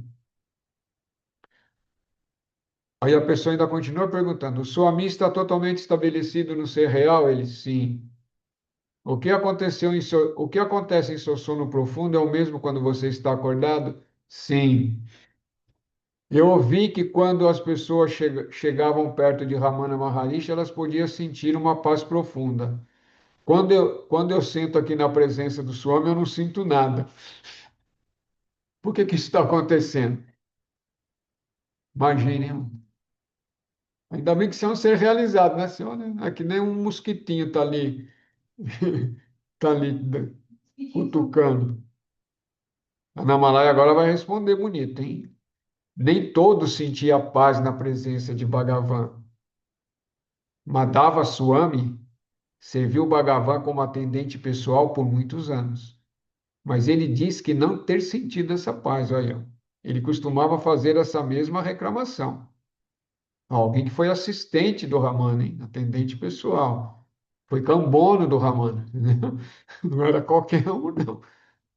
Aí a pessoa ainda continua perguntando: o Swami está totalmente estabelecido no ser real? Ele, sim. O que acontece em seu sono profundo é o mesmo quando você está acordado? Sim. Eu ouvi que quando as pessoas chegavam perto de Ramana Maharishi, elas podiam sentir uma paz profunda. Quando eu sento aqui na presença do Swami, eu não sinto nada. Por que que isso está acontecendo? Imaginem. Ainda bem que você é um ser realizado, né, senhor? É que nem um mosquitinho está ali, tá ali cutucando. A Namalai agora vai responder bonito, hein? Nem todos sentiam paz na presença de Bhagavan. Madhava Swami serviu Bhagavan como atendente pessoal por muitos anos, mas ele diz que não ter sentido essa paz, olha. Ele costumava fazer essa mesma reclamação. Alguém que foi assistente do Ramana, hein? Atendente pessoal. Foi cambono do Ramana, entendeu? Não era qualquer um, não.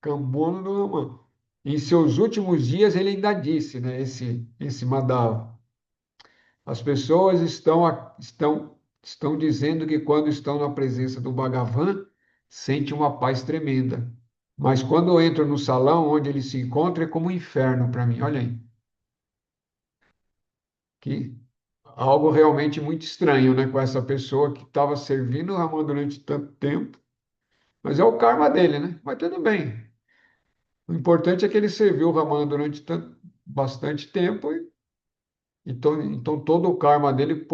Cambono do Ramana. Em seus últimos dias, ele ainda disse, né, esse Madhava, as pessoas estão dizendo que quando estão na presença do Bhagavan, sentem uma paz tremenda. Mas quando entram no salão onde ele se encontra, é como um inferno para mim. Olha aí, que algo realmente muito estranho, né, com essa pessoa que estava servindo o Raman durante tanto tempo. Mas é o karma dele, né? Mas tudo bem. O importante é que ele serviu o Raman durante bastante tempo, então todo o karma dele,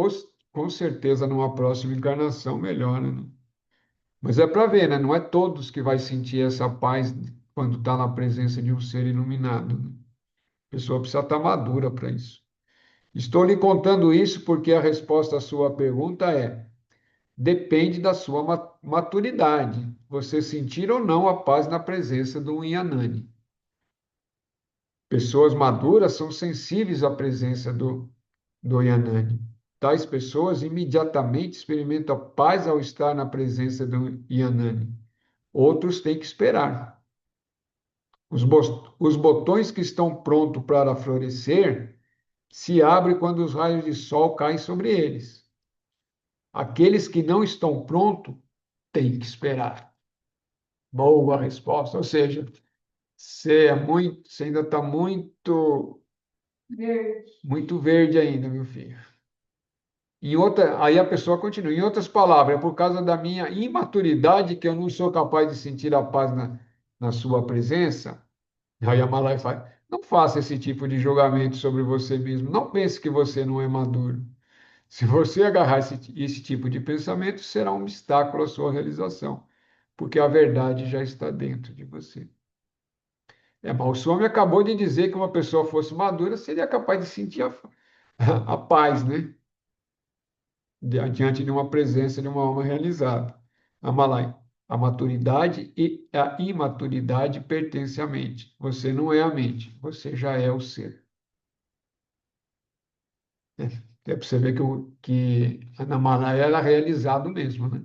com certeza, numa próxima encarnação, melhora, né? Mas é para ver, né? Não é todos que vai sentir essa paz quando está na presença de um ser iluminado, né? A pessoa precisa estar madura para isso. Estou lhe contando isso porque a resposta à sua pergunta é: depende da sua maturidade, você sentir ou não a paz na presença do Yanani. Pessoas maduras são sensíveis à presença do Yanani. Tais pessoas imediatamente experimentam paz ao estar na presença do Yanani. Outros têm que esperar. Os botões que estão prontos para florescer se abrem quando os raios de sol caem sobre eles. Aqueles que não estão prontos têm que esperar. Boa resposta. Ou seja, você ainda está muito verde ainda, meu filho. Aí a pessoa continua. Em outras palavras, é por causa da minha imaturidade que eu não sou capaz de sentir a paz na sua presença. Aí a Malai fala: não faça esse tipo de julgamento sobre você mesmo. Não pense que você não é maduro. Se você agarrar esse tipo de pensamento, será um obstáculo à sua realização, porque a verdade já está dentro de você. Mas o Swami acabou de dizer que uma pessoa fosse madura seria capaz de sentir a paz, né? Diante de uma presença de uma alma realizada. Amalai, a maturidade e a imaturidade pertencem à mente. Você não é a mente, você já é o ser. É para você ver que a Namalaya era realizado mesmo, né?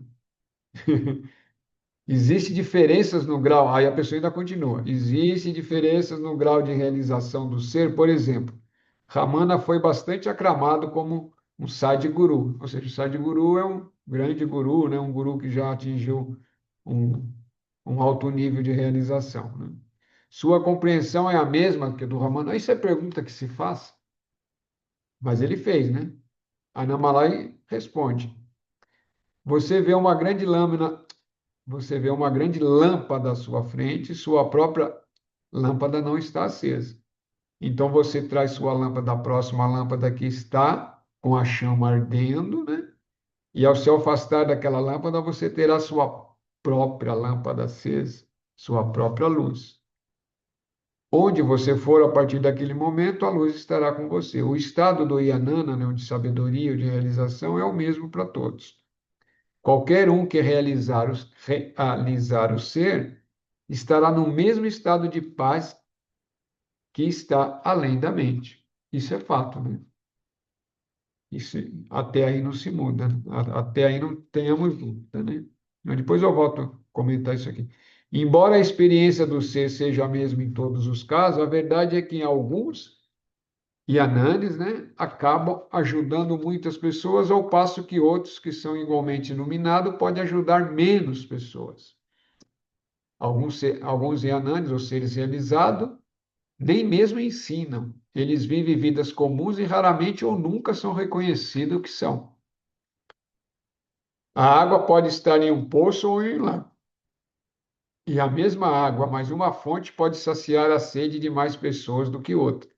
Existem diferenças no grau, aí a pessoa ainda continua. Existem diferenças no grau de realização do ser, por exemplo, Ramana foi bastante aclamado como um Sadhguru, ou seja, o Sadhguru é um grande guru, né? Um guru que já atingiu um, um alto nível de realização, né? Sua compreensão é a mesma que a do Ramana? Isso é pergunta que se faz, mas ele fez, né? Anamalai responde: Você vê uma grande lâmina, você vê uma grande lâmpada à sua frente, sua própria lâmpada não está acesa. Então você traz sua lâmpada próxima à lâmpada que está com a chama ardendo, né? E ao se afastar daquela lâmpada, você terá sua própria lâmpada acesa, sua própria luz. Onde você for, a partir daquele momento, a luz estará com você. O estado do Yanana, né, de sabedoria ou de realização, é o mesmo para todos. Qualquer um que realizar o ser estará no mesmo estado de paz que está além da mente. Isso é fato, né? Isso, até aí não se muda, né? Até aí não tenhamos dúvida, né? Mas depois eu volto a comentar isso aqui. Embora a experiência do ser seja a mesma em todos os casos, a verdade é que em alguns Yananes, né, acabam ajudando muitas pessoas, ao passo que outros que são igualmente iluminados podem ajudar menos pessoas. Alguns Yananes, ou seres realizados, nem mesmo ensinam. Eles vivem vidas comuns e raramente ou nunca são reconhecidos o que são. A água pode estar em um poço ou em lá. E a mesma água, mas uma fonte pode saciar a sede de mais pessoas do que outra.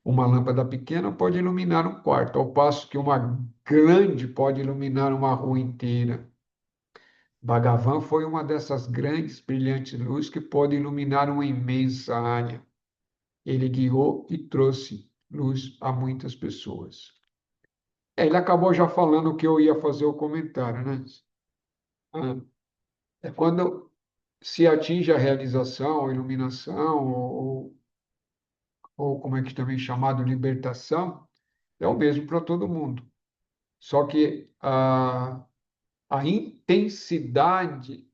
Uma lâmpada pequena pode iluminar um quarto, ao passo que uma grande pode iluminar uma rua inteira. Bhagavan foi uma dessas grandes, brilhantes luzes que pode iluminar uma imensa área. Ele guiou e trouxe luz a muitas pessoas. Ele acabou já falando que eu ia fazer o comentário, né? Ah, é quando se atinge a realização, a iluminação, ou como é que também é chamado, libertação, é o mesmo para todo mundo. Só que a intensidade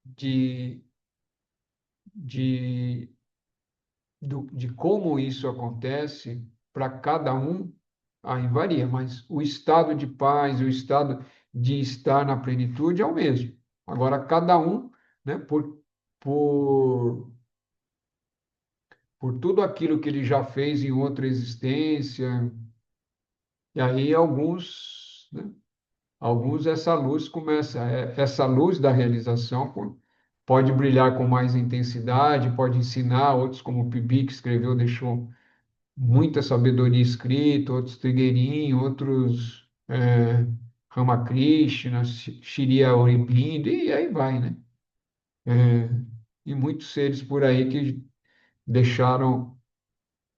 de, de, de como isso acontece para cada um, aí varia, mas o estado de paz, o estado de estar na plenitude é o mesmo. Agora, cada um, né, por, por tudo aquilo que ele já fez em outra existência, e aí alguns, né, alguns essa luz começa, essa luz da realização pode brilhar com mais intensidade, pode ensinar, outros como o Pibi, que escreveu, deixou muita sabedoria escrita, outros Trigueirinho, outros Ramakrishna, Shri Aurobindo, e aí vai, né? É, e muitos seres por aí que deixaram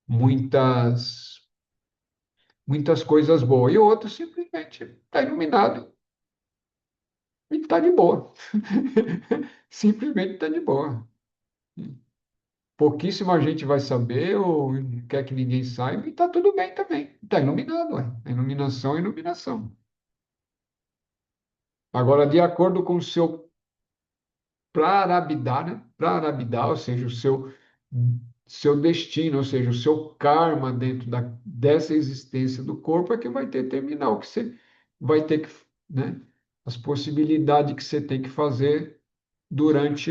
muitas coisas boas, e outros simplesmente está iluminado e está de boa. Simplesmente está de boa. Pouquíssima gente vai saber ou não quer que ninguém saiba, e está tudo bem também. Está iluminado, ué. A iluminação é iluminação. Agora, de acordo com o seu prarabdha, né? Prarabdha, ou seja, o seu destino, ou seja, o seu karma dentro dessa existência do corpo é que vai determinar o que você vai ter que, né? As possibilidades que você tem que fazer durante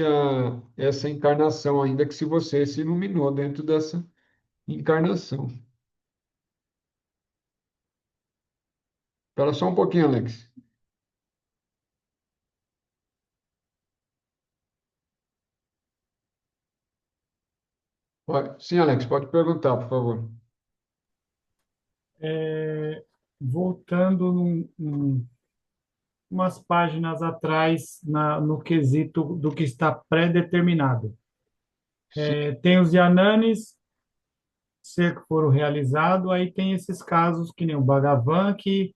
essa encarnação, ainda que se você se iluminou dentro dessa encarnação. Espera só um pouquinho, Alex. Sim, Alex, pode perguntar, por favor. É, voltando umas páginas atrás no quesito do que está pré-determinado. Sim, Tem os Yananes, ser que foram realizados, aí tem esses casos que nem o Bhagavan, que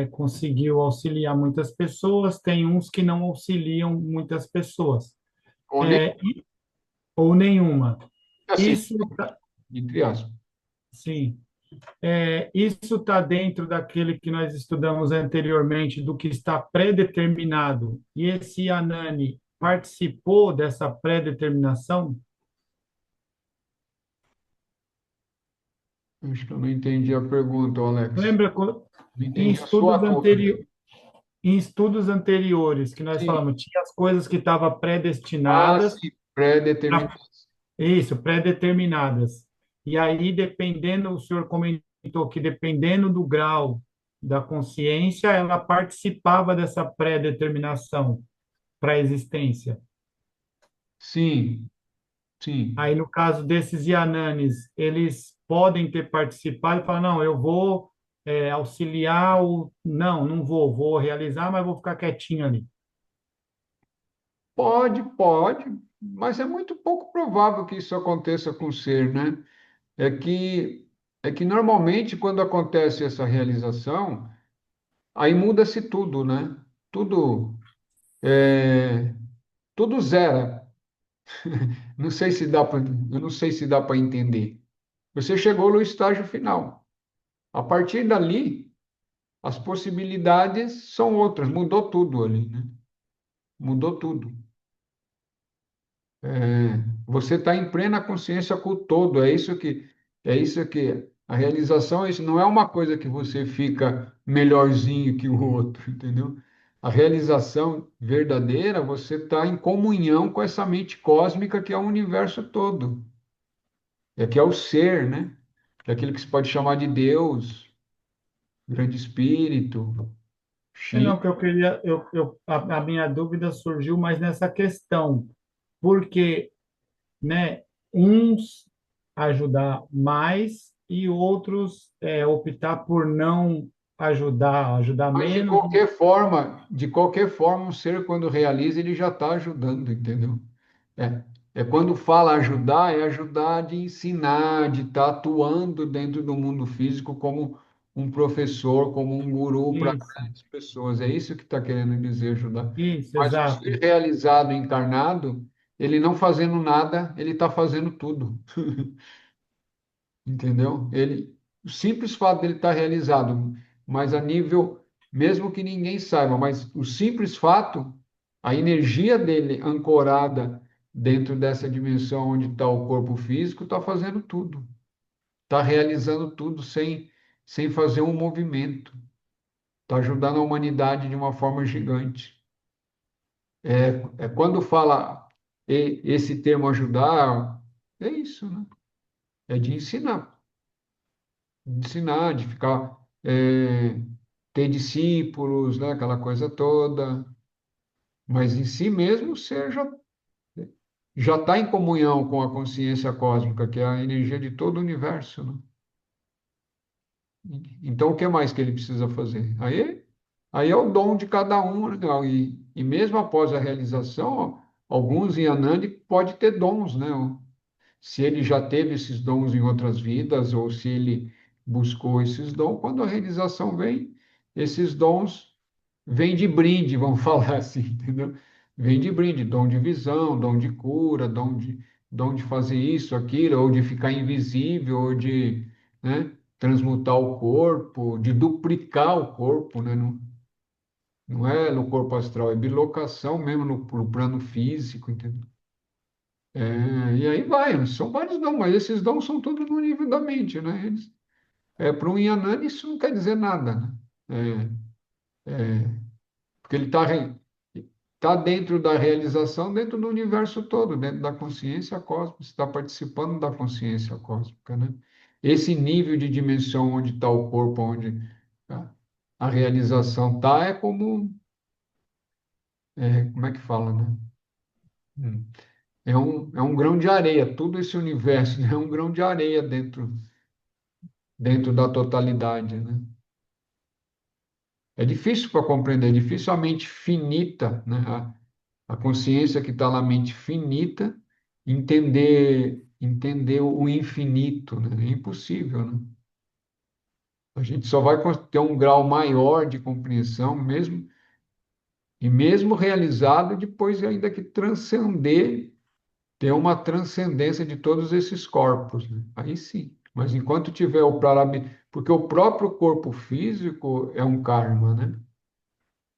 conseguiu auxiliar muitas pessoas, tem uns que não auxiliam muitas pessoas, ou nem ou nenhuma. assim, Isso, entre aspas. sim, isso está dentro daquele que nós estudamos anteriormente, do que está pré-determinado, e esse Anani participou dessa pré-determinação? Acho que eu não entendi a pergunta, Alex. Lembra, Não em entendi a estudos sua pergunta. em estudos anteriores que nós Sim. falamos, tinha as coisas que estavam Ah, predestinadas, sim, pré-determinado. isso, pré-determinadas. E aí, dependendo, o senhor comentou que dependendo do grau da consciência, ela participava dessa pré-determinação para a existência. Sim, sim. Aí, no caso desses Yananes, eles podem ter participado e falar, não, eu vou auxiliar o... Não, não vou, vou realizar, mas vou ficar quietinho ali. Pode, mas é muito pouco provável que isso aconteça com o ser, né? É que, é que normalmente quando acontece essa realização, aí muda-se tudo, né? Tudo, é, tudo zera. Não sei se dá para, eu não sei se dá para entender. Você chegou no estágio final. A partir dali, as possibilidades são outras, mudou tudo ali, né? Mudou tudo. Você está em plena consciência com o todo, é isso que a realização é isso, não é uma coisa que você fica melhorzinho que o outro, entendeu? A realização verdadeira, você está em comunhão com essa mente cósmica que é o universo todo, que é o ser, né? Que é aquilo que se pode chamar de Deus, grande espírito, Não, Shiva. que eu queria, a minha dúvida surgiu mais nessa questão. porque, né, uns ajudar mais e outros optar por não ajudar, ajudar Mas menos. de qualquer forma, um ser quando realiza, ele já está ajudando, entendeu? É, é quando fala ajudar, é ajudar de ensinar, de estar atuando dentro do mundo físico como um professor, como um guru para Isso, grandes pessoas. É isso que está querendo dizer ajudar. isso, Mas o ser exato. realizado, encarnado, ele não fazendo nada, ele está fazendo tudo. Entendeu? O simples fato dele estar realizado, mas a nível, mesmo que ninguém saiba, mas o simples fato, a energia dele ancorada dentro dessa dimensão onde está o corpo físico, está fazendo tudo, está realizando tudo sem fazer um movimento, está ajudando a humanidade de uma forma gigante. É quando fala esse termo ajudar, é isso, né? É de ensinar. Ensinar, de ficar, ter discípulos, né, aquela coisa toda, mas em si mesmo você já está em comunhão com a consciência cósmica, que é a energia de todo o universo, né? Então, o que mais que ele precisa fazer? Aí é o dom de cada um, né? E mesmo após a realização, alguns em Anandi pode ter dons, né? Se ele já teve esses dons em outras vidas, ou se ele buscou esses dons, quando a realização vem, esses dons vêm de brinde, vamos falar assim, entendeu? Vem de brinde, dom de visão, dom de cura, dom de fazer isso, aquilo, ou de ficar invisível, ou de, né, transmutar o corpo, de duplicar o corpo, né? Não, não é no corpo astral, é bilocação mesmo no plano físico, entendeu? E aí vai, são vários dons, mas esses dons são todos no nível da mente, né? Para um Yanani isso não quer dizer nada, né? Porque ele tá dentro da realização, dentro do universo todo, dentro da consciência cósmica, está participando da consciência cósmica, né? Esse nível de dimensão onde está o corpo, onde a, a realização está, como é que fala, né? Hum. É um grão de areia, todo esse universo, né? É um grão de areia dentro da totalidade, né? É difícil para compreender, é difícil a mente finita, né? A consciência que está na mente finita entender o infinito, né? É impossível, né? A gente só vai ter um grau maior de compreensão mesmo e mesmo realizado depois ainda que transcender, ter uma transcendência de todos esses corpos, né? Aí sim. Mas enquanto tiver o prarabdha, porque o próprio corpo físico é um karma, né?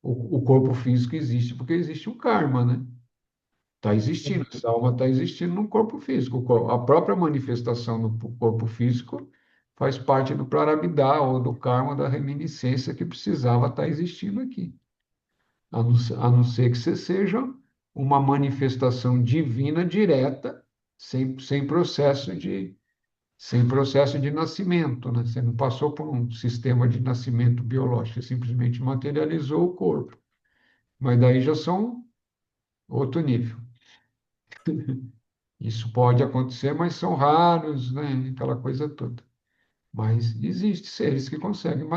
O corpo físico existe porque existe um karma, né? Está existindo, essa alma está existindo no corpo físico. A própria manifestação do corpo físico faz parte do prarabdha ou do karma da reminiscência que precisava estar existindo aqui. A não ser que você seja uma manifestação divina direta, sem processo de nascimento, né? Você não passou por um sistema de nascimento biológico, você simplesmente materializou o corpo. Mas daí já são outro nível. Isso pode acontecer, mas são raros, né? Aquela coisa toda. Mas existe seres que conseguem,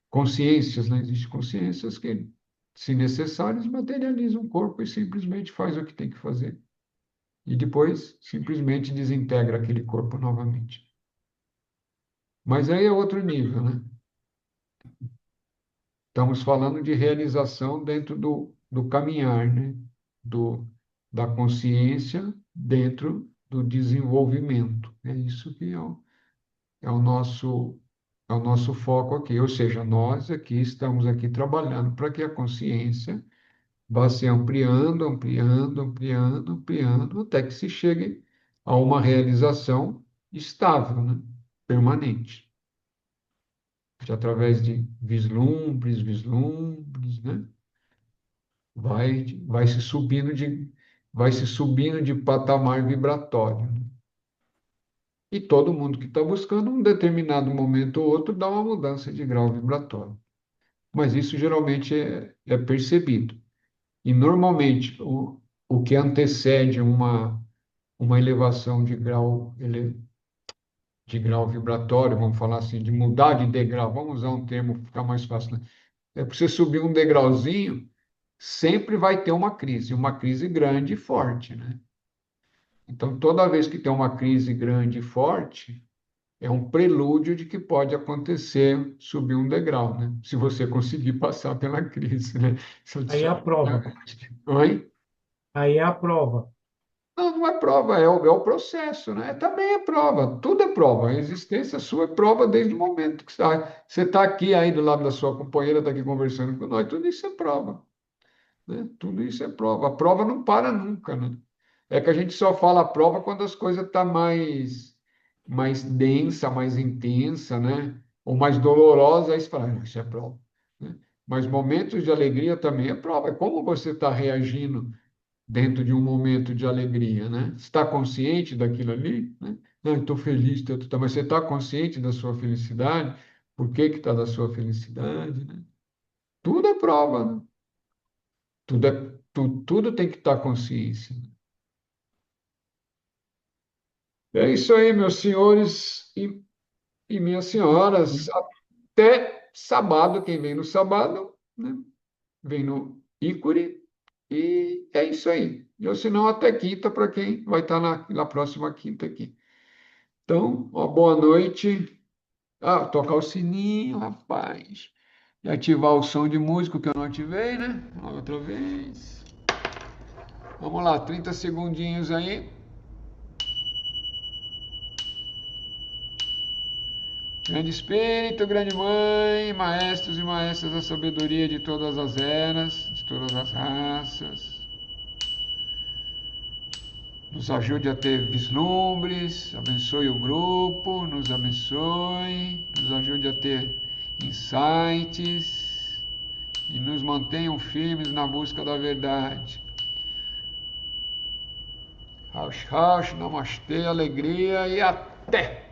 consciências, né? Existem consciências que, se necessários, materializam o corpo e simplesmente faz o que tem que fazer. E depois simplesmente desintegra aquele corpo novamente. Mas aí é outro nível, né? Estamos falando de realização dentro do caminhar, né? Do, da consciência dentro do desenvolvimento. É isso que é o nosso foco aqui. Ou seja, nós aqui estamos aqui trabalhando para que a consciência vá se ampliando, ampliando, ampliando, ampliando, até que se chegue a uma realização estável, né? Permanente, através de vislumbres, vislumbres, né? Vai se subindo de patamar vibratório, né? E todo mundo que está buscando, um determinado momento ou outro, dá uma mudança de grau vibratório. Mas isso geralmente é percebido. E normalmente o que antecede uma elevação de grau vibratório, vamos falar assim, de mudar de degrau, vamos usar um termo que fica mais fácil, né? É para você subir um degrauzinho, sempre vai ter uma crise grande e forte, né? Então, toda vez que tem uma crise grande e forte, é um prelúdio de que pode acontecer subir um degrau, né? Se você conseguir passar pela crise, né? Se eu Aí é disser, a prova. oi? Aí é a prova. Não, não é prova, é o processo, né? Também é prova, tudo é prova. A existência sua é prova desde o momento que você está aqui aí do lado da sua companheira, está aqui conversando com nós, tudo isso é prova, né? Tudo isso é prova. A prova não para nunca, né? É que a gente só fala a prova quando as coisas estão mais densa, mais intensa, né? Ou mais dolorosa, aí você fala, "Ah, isso é prova", né? Mas momentos de alegria também é prova. É como você está reagindo dentro de um momento de alegria, né? Está consciente daquilo ali, né? Não, estou feliz, mas você está consciente da sua felicidade? Por que que está da sua felicidade, né? Tudo é prova, né? Tudo tem que estar consciência. É isso aí, meus senhores e minhas senhoras. Até sábado, quem vem no sábado, né? Vem no Ícone. E é isso aí. Ou se não, até quinta, para quem vai estar na próxima quinta aqui. Então, uma boa noite. Ah, tocar o sininho, rapaz. E ativar o som de música que eu não ativei, né? Outra vez. Vamos lá, 30 segundinhos aí. Grande Espírito, grande Mãe, maestros e maestras da sabedoria de todas as eras, de todas as raças, nos ajude a ter vislumbres, abençoe o grupo, nos abençoe, nos ajude a ter insights e nos mantenham firmes na busca da verdade. Rauch, rauch, namastê, alegria e até!